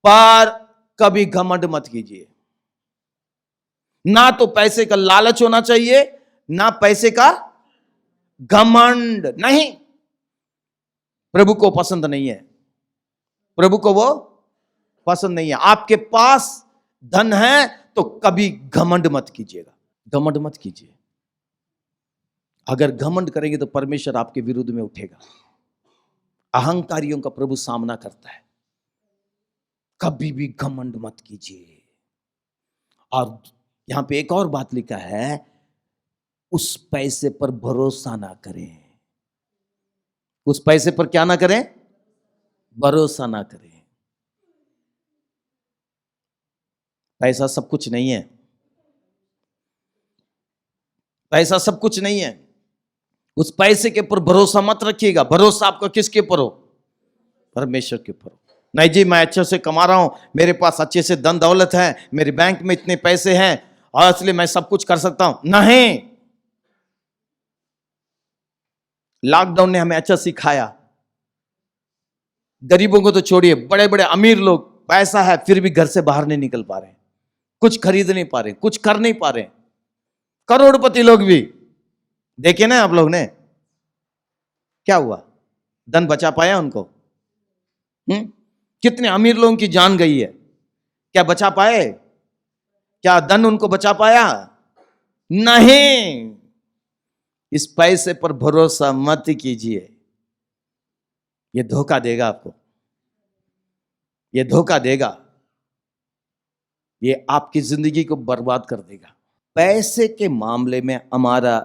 पर कभी घमंड मत कीजिए। ना तो पैसे का लालच होना चाहिए, ना पैसे का घमंड। नहीं, प्रभु को पसंद नहीं है, प्रभु को वो पसंद नहीं है। आपके पास धन है तो कभी घमंड मत कीजिएगा, घमंड मत कीजिए। अगर घमंड करेंगे तो परमेश्वर आपके विरुद्ध में उठेगा। अहंकारियों का प्रभु सामना करता है। कभी भी घमंड मत कीजिए। और यहां पे एक और बात लिखा है, उस पैसे पर भरोसा ना करें। उस पैसे पर क्या ना करें? भरोसा ना करें। पैसा सब कुछ नहीं है, पैसा सब कुछ नहीं है। उस पैसे के ऊपर भरोसा मत रखिएगा। भरोसा आपका किसके ऊपर हो? परमेश्वर के ऊपर हो। नहीं जी मैं अच्छे से कमा रहा हूं, मेरे पास अच्छे से धन दौलत है, मेरे बैंक में इतने पैसे हैं, और इसलिए मैं सब कुछ कर सकता हूं। नहीं, लॉकडाउन ने हमें अच्छा सिखाया। गरीबों को तो छोड़िए, बड़े बड़े अमीर लोग, पैसा है फिर भी घर से बाहर नहीं निकल पा रहे, कुछ खरीद नहीं पा रहे, कुछ कर नहीं पा रहे। करोड़पति लोग भी देखे ना आप लोग ने, क्या हुआ? धन बचा पाया उनको? कितने अमीर लोगों की जान गई है, क्या बचा पाए? क्या धन उनको बचा पाया? नहीं। इस पैसे पर भरोसा मत कीजिए, ये धोखा देगा आपको, ये धोखा देगा, ये आपकी जिंदगी को बर्बाद कर देगा। पैसे के मामले में हमारा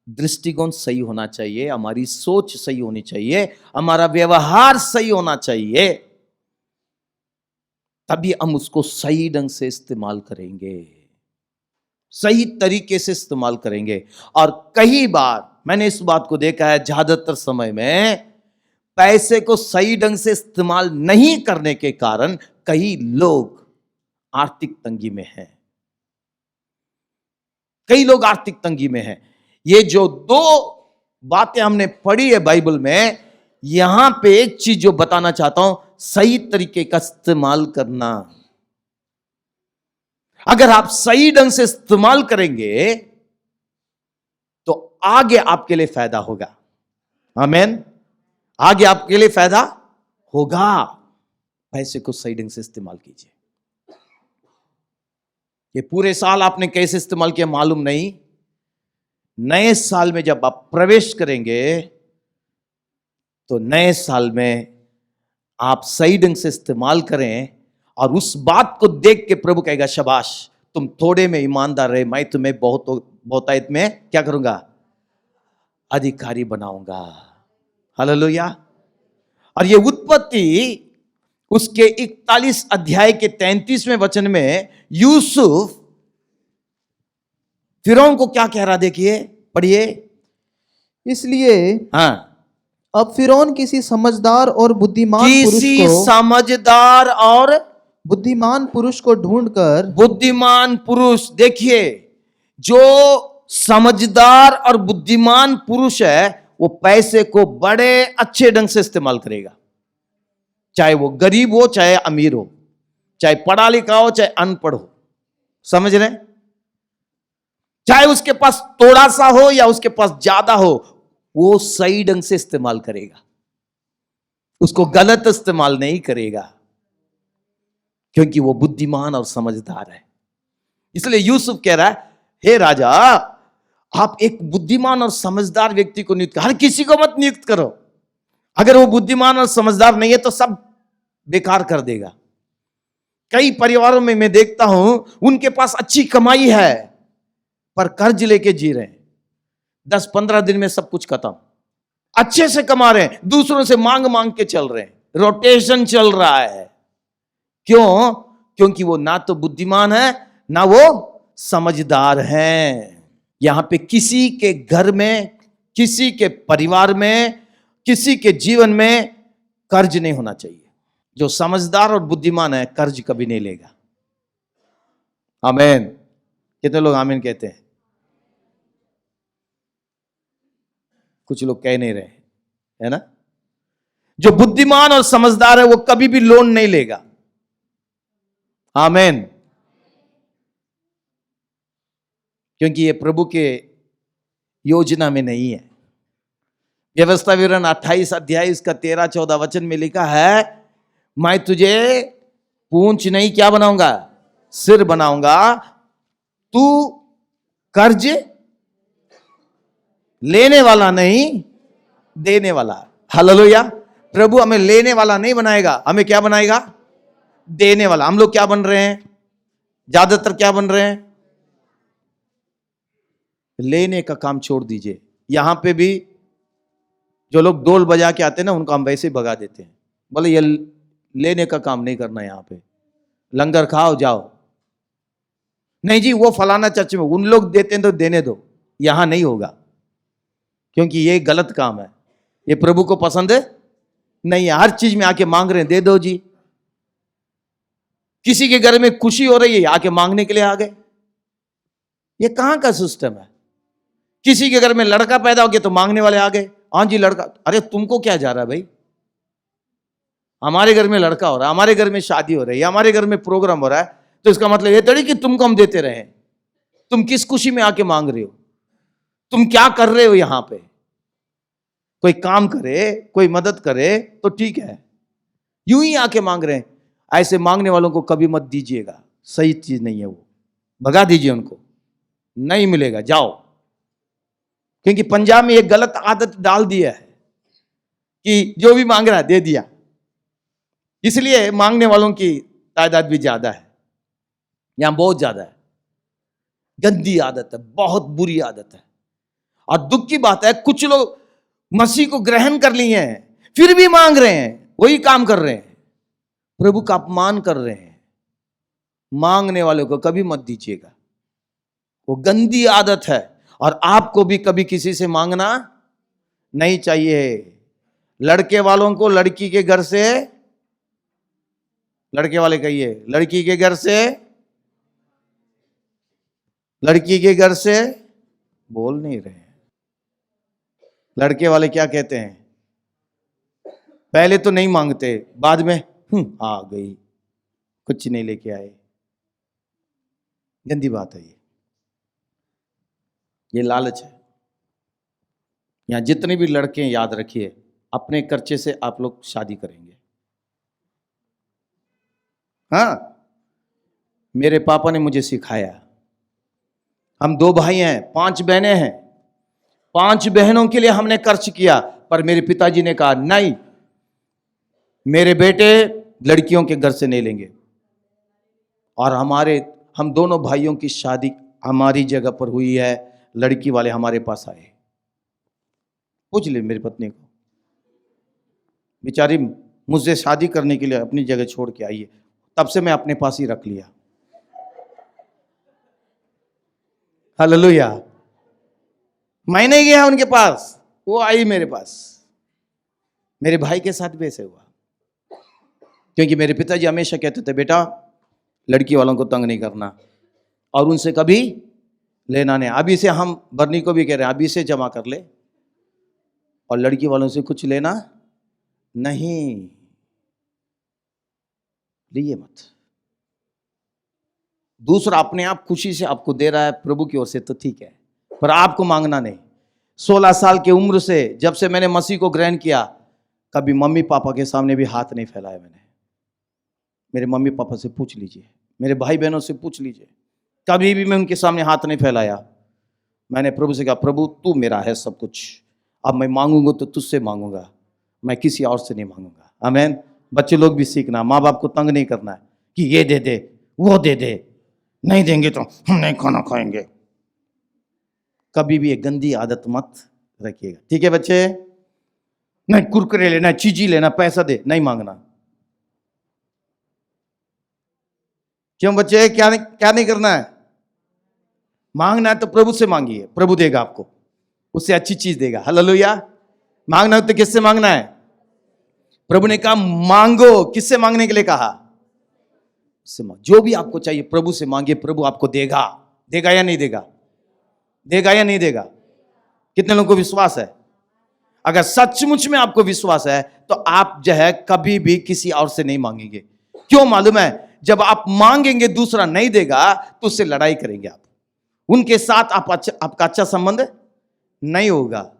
दृष्टिकोण सही होना चाहिए, हमारी सोच सही होनी चाहिए, हमारा व्यवहार सही होना चाहिए, तभी हम उसको सही ढंग से इस्तेमाल करेंगे, सही तरीके से इस्तेमाल करेंगे। और कई बार मैंने इस बात को देखा है, ज्यादातर समय में पैसे को सही ढंग से इस्तेमाल नहीं करने के कारण कई लोग आर्थिक तंगी में हैं, कई लोग आर्थिक तंगी में हैं। ये जो दो बातें हमने पढ़ी है बाइबल में, यहां पे एक चीज जो बताना चाहता हूं, सही तरीके का इस्तेमाल करना। अगर आप सही ढंग से इस्तेमाल करेंगे तो आगे आपके लिए फायदा होगा। आमीन। आगे आपके लिए फायदा होगा। पैसे को सही ढंग से इस्तेमाल कीजिए। ये पूरे साल आपने कैसे इस्तेमाल किया मालूम नहीं, नए साल में जब आप प्रवेश करेंगे तो नए साल में आप सही ढंग से इस्तेमाल करें, और उस बात को देख के प्रभु कहेगा, शाबाश, तुम थोड़े में ईमानदार रहे, मैं तुम्हें बहुतायत में क्या करूंगा? अधिकारी बनाऊंगा। हालेलुया। और ये उत्पत्ति उसके 41 अध्याय के 33वें वचन में यूसुफ फिरौन को क्या कह रहा, देखिए, पढ़िए। इसलिए हाँ, अब फिरौन किसी समझदार और बुद्धिमान पुरुष को ढूंढकर, बुद्धिमान पुरुष, देखिए, जो समझदार और बुद्धिमान पुरुष है वो पैसे को बड़े अच्छे ढंग से इस्तेमाल करेगा, चाहे वो गरीब हो चाहे अमीर हो, चाहे पढ़ा लिखा हो चाहे अनपढ़ हो, समझ रहे? चाहे उसके पास थोड़ा सा हो या उसके पास ज्यादा हो, वो सही ढंग से इस्तेमाल करेगा, उसको गलत इस्तेमाल नहीं करेगा, क्योंकि वो बुद्धिमान और समझदार है। इसलिए यूसुफ कह रहा है, हे राजा, आप एक बुद्धिमान और समझदार व्यक्ति को नियुक्त करो, हर किसी को मत नियुक्त करो। अगर वो बुद्धिमान और समझदार नहीं है तो सब बेकार कर देगा। कई परिवारों में मैं देखता हूं, उनके पास अच्छी कमाई है पर कर्ज लेके जी रहे हैं, 10-15 दिन में सब कुछ खत्म। अच्छे से कमा रहे हैं, दूसरों से मांग मांग के चल रहे हैं, रोटेशन चल रहा है। क्यों? क्योंकि वो ना तो बुद्धिमान है ना वो समझदार है। यहां पे किसी के घर में, किसी के परिवार में, किसी के जीवन में कर्ज नहीं होना चाहिए। जो समझदार और बुद्धिमान है कर्ज कभी नहीं लेगा। आमीन। कितने लोग आमीन कहते हैं? कुछ लोग कह नहीं रहे, है ना? जो बुद्धिमान और समझदार है वो कभी भी लोन नहीं लेगा। आमीन। क्योंकि ये प्रभु के योजना में नहीं है। व्यवस्था विवरण 28 अध्याय इसका 13-14 वचन में लिखा है, मैं तुझे पूंछ नहीं क्या बनाऊंगा, सिर बनाऊंगा। तू कर्ज लेने वाला नहीं, देने वाला। हालेलुया। प्रभु हमें लेने वाला नहीं बनाएगा, हमें क्या बनाएगा? देने वाला। हम लोग क्या बन रहे हैं? ज्यादातर क्या बन रहे हैं? लेने का काम छोड़ दीजिए। यहां पे भी जो लोग डोल बजा के आते हैं ना, उनको हम वैसे ही भगा देते हैं, बोले ये लेने का काम नहीं करना, यहां पे लंगर खाओ जाओ। नहीं जी, वो फलाना चर्च में उन लोग देते हैं तो देने दो, यहां नहीं होगा, क्योंकि ये गलत काम है, ये प्रभु को पसंद नहीं है। हर चीज में आके मांग रहे हैं, दे दो जी। किसी के घर में खुशी हो रही है, आके मांगने के लिए आ गए। ये कहां का सिस्टम है? किसी के घर में लड़का पैदा हो गया तो मांगने वाले आ गए, हाँ जी लड़का। अरे तुमको क्या जा रहा है भाई? हमारे घर में लड़का हो रहा है, हमारे घर में शादी हो रही है, हमारे घर में प्रोग्राम हो रहा है, तो इसका मतलब ये थोड़ी कि तुमको हम देते रहे। तुम किस खुशी में आके मांग रहे हो? तुम क्या कर रहे हो यहां पे? कोई काम करे, कोई मदद करे तो ठीक है, यूं ही आके मांग रहे हैं। ऐसे मांगने वालों को कभी मत दीजिएगा, सही चीज नहीं है वो, भगा दीजिए उनको, नहीं मिलेगा, जाओ। क्योंकि पंजाब में एक गलत आदत डाल दिया है कि जो भी मांग रहा है दे दिया, इसलिए मांगने वालों की तादाद भी ज्यादा है, यहां बहुत ज्यादा है। गंदी आदत है, बहुत बुरी आदत है। और दुख की बात है, कुछ लोग मसीह को ग्रहण कर लिए हैं, फिर भी मांग रहे हैं, वही काम कर रहे हैं, प्रभु का अपमान कर रहे हैं। मांगने वालों को कभी मत दीजिएगा, वो गंदी आदत है। और आपको भी कभी किसी से मांगना नहीं चाहिए। लड़के वालों को लड़की के घर से, लड़के वाले कहिए, लड़की के घर से, लड़की के घर से बोल नहीं रहे हैं। लड़के वाले क्या कहते हैं? पहले तो नहीं मांगते, बाद में आ गई, कुछ नहीं लेके आए। गंदी बात है ये लालच है। यहां जितने भी लड़के हैं, याद रखिए, अपने खर्चे से आप लोग शादी करेंगे। हाँ, मेरे पापा ने मुझे सिखाया। हम 2 भाई हैं, 5 बहनें हैं, 5 बहनों के लिए हमने खर्च किया, पर मेरे पिताजी ने कहा नहीं, मेरे बेटे लड़कियों के घर से नहीं लेंगे। और हम दोनों भाइयों की शादी हमारी जगह पर हुई है, लड़की वाले हमारे पास आए। पूछ ले मेरी पत्नी को, बेचारी मुझसे शादी करने के लिए अपनी जगह छोड़ के आई है, तब से मैं अपने पास ही रख लिया। हालेलुया। मैं नहीं गया उनके पास, वो आई मेरे पास। मेरे भाई के साथ भी ऐसे हुआ, क्योंकि मेरे पिताजी हमेशा कहते थे बेटा लड़की वालों को तंग नहीं करना और उनसे कभी लेना नहीं। अभी से हम बर्नी को भी कह रहे हैं, अभी से जमा कर ले और लड़की वालों से कुछ लेना नहीं, लिए मत। दूसरा अपने आप खुशी से आपको दे रहा है प्रभु की ओर से तो ठीक है, पर आपको मांगना नहीं। 16 साल की उम्र से जब से मैंने मसीह को ग्रहण किया, कभी मम्मी पापा के सामने भी हाथ नहीं फैलाया मैंने। मेरे मम्मी पापा से पूछ लीजिए, मेरे भाई बहनों से पूछ लीजिए, कभी भी मैं उनके सामने हाथ नहीं फैलाया। मैंने प्रभु से कहा प्रभु तू मेरा है सब कुछ, अब मैं मांगूंगा तो तुझसे मांगूंगा, मैं किसी और से नहीं मांगूंगा। आमीन। बच्चे लोग भी सीखना, माँ बाप को तंग नहीं करना है कि ये दे दे वो दे दे, नहीं देंगे तो हम नहीं खाना खाएंगे। कभी भी एक गंदी आदत मत रखिएगा, ठीक है बच्चे? नहीं कुरकुरे लेना, चीजी लेना, पैसा दे, नहीं मांगना। क्यों बच्चे? क्या नहीं करना है? मांगना है तो प्रभु से मांगिए, प्रभु देगा आपको, उससे अच्छी चीज देगा। हालेलुया। मांगना है तो किससे मांगना है? प्रभु ने कहा मांगो। किससे मांगने के लिए कहा? उससे जो भी आपको चाहिए प्रभु से मांगिए, प्रभु आपको देगा। देगा या नहीं देगा? देगा या नहीं देगा? कितने लोगों को विश्वास है? अगर सचमुच में आपको विश्वास है तो आप जो है कभी भी किसी और से नहीं मांगेंगे। क्यों मालूम है? जब आप मांगेंगे दूसरा नहीं देगा तो उससे लड़ाई करेंगे आप, उनके साथ आपका अच्छा संबंध नहीं होगा।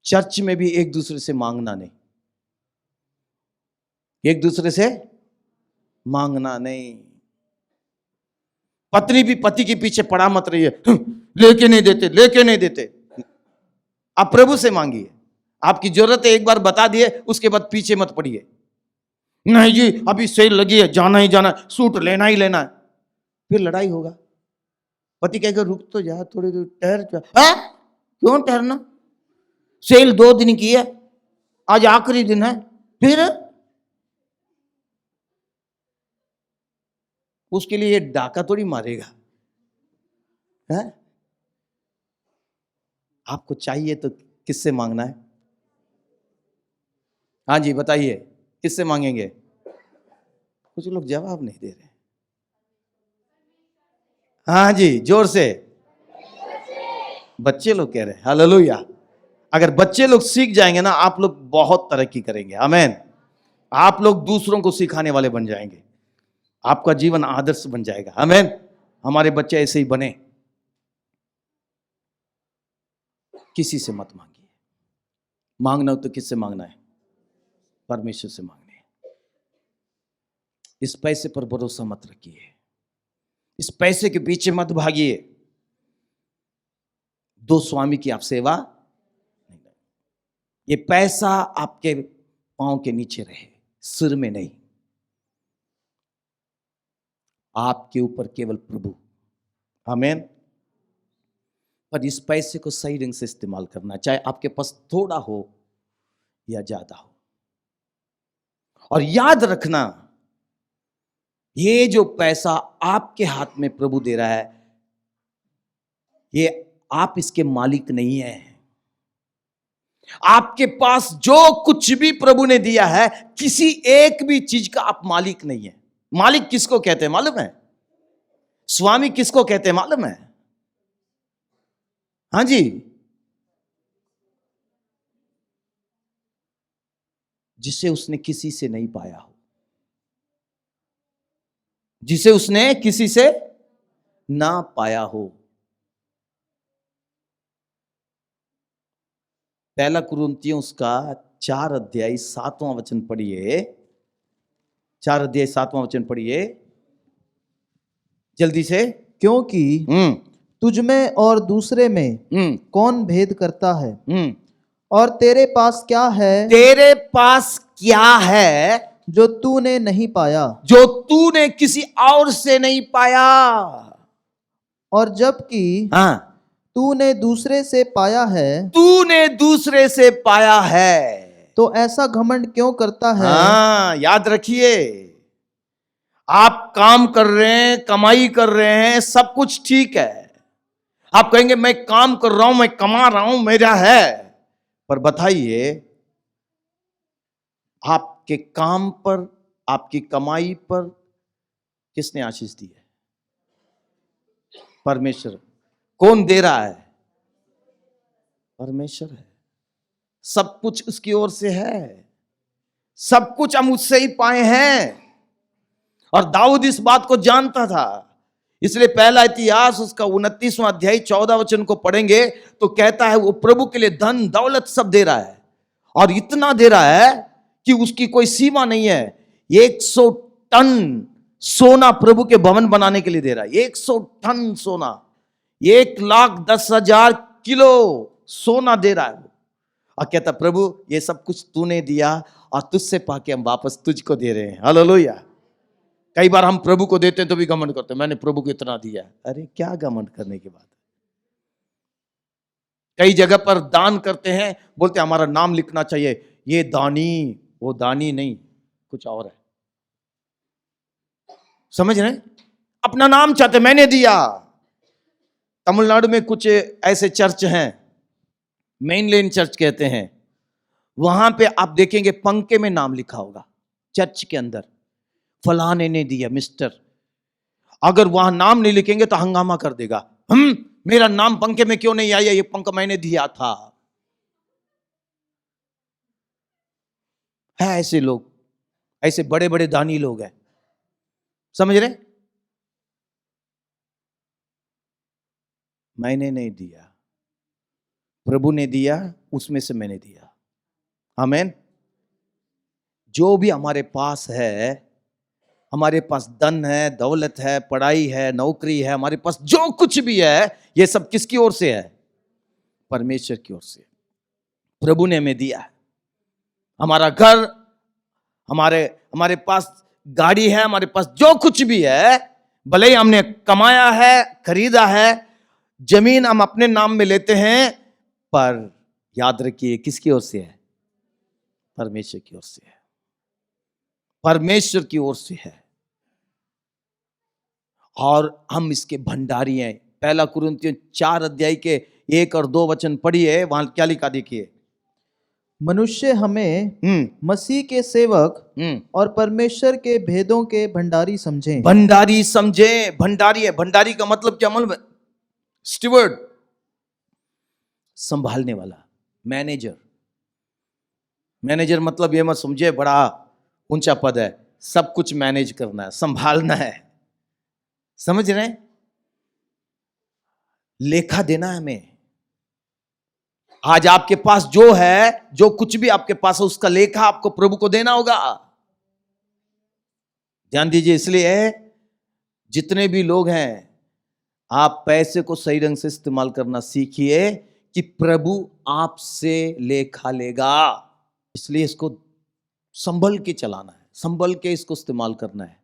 चर्च में भी एक दूसरे से मांगना नहीं, एक दूसरे से मांगना नहीं। पत्नी भी पति के पीछे पड़ा मत रही है, लेके नहीं देते, लेके नहीं देते। आप प्रभु से मांगिए, आपकी जरूरत है एक बार बता दिए, उसके बाद पीछे मत पड़िए। नहीं जी अभी सेल लगी है, जाना ही जाना, सूट लेना ही लेना है, फिर लड़ाई होगा। पति कहेगा रुक तो जा, थोड़ी देर ठहर जा। क्यों ठहरना? सेल 2 दिन की है, आज आखिरी दिन है, फिर उसके लिए ये डाका थोड़ी मारेगा है? आपको चाहिए तो किससे मांगना है? हाँ जी बताइए, किससे मांगेंगे? कुछ लोग जवाब नहीं दे रहे। हाँ जी, जोर से। बच्चे लोग कह रहे हैं, हालेलुया। अगर बच्चे लोग सीख जाएंगे ना, आप लोग बहुत तरक्की करेंगे। आमीन। आप लोग दूसरों को सिखाने वाले बन जाएंगे, आपका जीवन आदर्श बन जाएगा। आमीन। हमारे बच्चे ऐसे ही बने। किसी से मत मांगिए, मांगना हो तो किससे मांगना है? परमेश्वर से मांगना है। इस पैसे पर भरोसा मत रखिए, इस पैसे के पीछे मत भागिए। दो स्वामी की आप सेवा नहीं। ये पैसा आपके पांव के नीचे रहे, सिर में नहीं। आपके ऊपर केवल प्रभु। आमीन। पर इस पैसे को सही ढंग से इस्तेमाल करना, चाहे आपके पास थोड़ा हो या ज्यादा हो। और याद रखना, ये जो पैसा आपके हाथ में प्रभु दे रहा है, ये आप इसके मालिक नहीं है। आपके पास जो कुछ भी प्रभु ने दिया है, किसी एक भी चीज का आप मालिक नहीं है। मालिक किसको कहते हैं मालूम है? स्वामी किसको कहते हैं मालूम है? हाँ जी, जिसे उसने किसी से नहीं पाया हो, जिसे उसने किसी से ना पाया हो। पहला कुरिन्थियों उसका 4 अध्याय 7वां वचन पढ़िए। 4 अध्याय 7वां वचन पढ़िए जल्दी से। क्योंकि तुझ में और दूसरे में कौन भेद करता है? और तेरे पास क्या है? तेरे पास क्या है जो तूने नहीं पाया, जो तूने किसी और से नहीं पाया? और जबकि हाँ, तूने दूसरे से पाया है, तूने दूसरे से पाया है, तो ऐसा घमंड क्यों करता है? हाँ, याद रखिए। आप काम कर रहे हैं, कमाई कर रहे हैं, सब कुछ ठीक है। आप कहेंगे मैं काम कर रहा हूं, मैं कमा रहा हूं, मेरा है। पर बताइए, आपके काम पर, आपकी कमाई पर किसने आशीष दी है? परमेश्वर। कौन दे रहा है? परमेश्वर है। सब कुछ उसकी ओर से है, सब कुछ हम उससे ही पाए हैं। और दाऊद इस बात को जानता था, इसलिए पहला इतिहास उसका 29वां अध्याय 14 वचन को पढ़ेंगे तो कहता है वो प्रभु के लिए धन दौलत सब दे रहा है, और इतना दे रहा है कि उसकी कोई सीमा नहीं है। 100 टन सोना प्रभु के भवन बनाने के लिए दे रहा है। 100 टन सोना, 1,10,000 किलो सोना दे रहा है। और कहता प्रभु ये सब कुछ तूने दिया, और तुझसे पाके हम वापस तुझको दे रहे हैं। हालेलुया। कई बार हम प्रभु को देते हैं तो भी घमंड करते हैं, मैंने प्रभु को इतना दिया। अरे क्या घमंड करने की बात है? कई जगह पर दान करते हैं, बोलते हैं हमारा नाम लिखना चाहिए, ये दानी, वो दानी नहीं, कुछ और है। समझ रहे? अपना नाम चाहते, मैंने दिया। तमिलनाडु में कुछ ऐसे चर्च हैं, मेन लेन चर्च कहते हैं, वहां पे आप देखेंगे पंखे में नाम लिखा होगा चर्च के अंदर, फलाने ने दिया मिस्टर। अगर वहां नाम नहीं लिखेंगे तो हंगामा कर देगा, मेरा नाम पंखे में क्यों नहीं आया, ये पंखा मैंने दिया था। है ऐसे लोग, ऐसे बड़े बड़े दानी लोग हैं। समझ रहे? मैंने नहीं दिया, प्रभु ने दिया, उसमें से मैंने दिया। आमीन। जो भी हमारे पास है, हमारे पास धन है, दौलत है, पढ़ाई है, नौकरी है, हमारे पास जो कुछ भी है, ये सब किसकी ओर से है? परमेश्वर की ओर से। प्रभु ने हमें दिया है। हमारा घर, हमारे पास गाड़ी है, हमारे पास जो कुछ भी है, भले ही हमने कमाया है, खरीदा है, जमीन हम अपने नाम में लेते हैं, पर याद रखिए किसकी ओर से है? परमेश्वर की ओर से है। परमेश्वर की ओर से है, और हम इसके भंडारी हैं। पहला कुरिन्थियों 4 अध्याय के 1 और 2 वचन पढ़िए, वहां क्या लिखा देखिए। मनुष्य हमें हम्म मसीह के सेवक हम्म और परमेश्वर के भेदों के भंडारी समझें। भंडारी समझे। भंडारी है, भंडारी का मतलब क्या मालूम है? स्टीवर्ड, संभालने वाला, मैनेजर। मैनेजर मतलब ये मत समझे बड़ा ऊंचा पद है, सब कुछ मैनेज करना है, संभालना है, समझ रहे हैं? लेखा देना है हमें। आज आपके पास जो है, जो कुछ भी आपके पास है, उसका लेखा आपको प्रभु को देना होगा। ध्यान दीजिए, इसलिए जितने भी लोग हैं, आप पैसे को सही ढंग से इस्तेमाल करना सीखिए कि प्रभु आपसे लेखा लेगा। इसलिए इसको संभल के चलाना है, संभल के इसको इस्तेमाल करना है।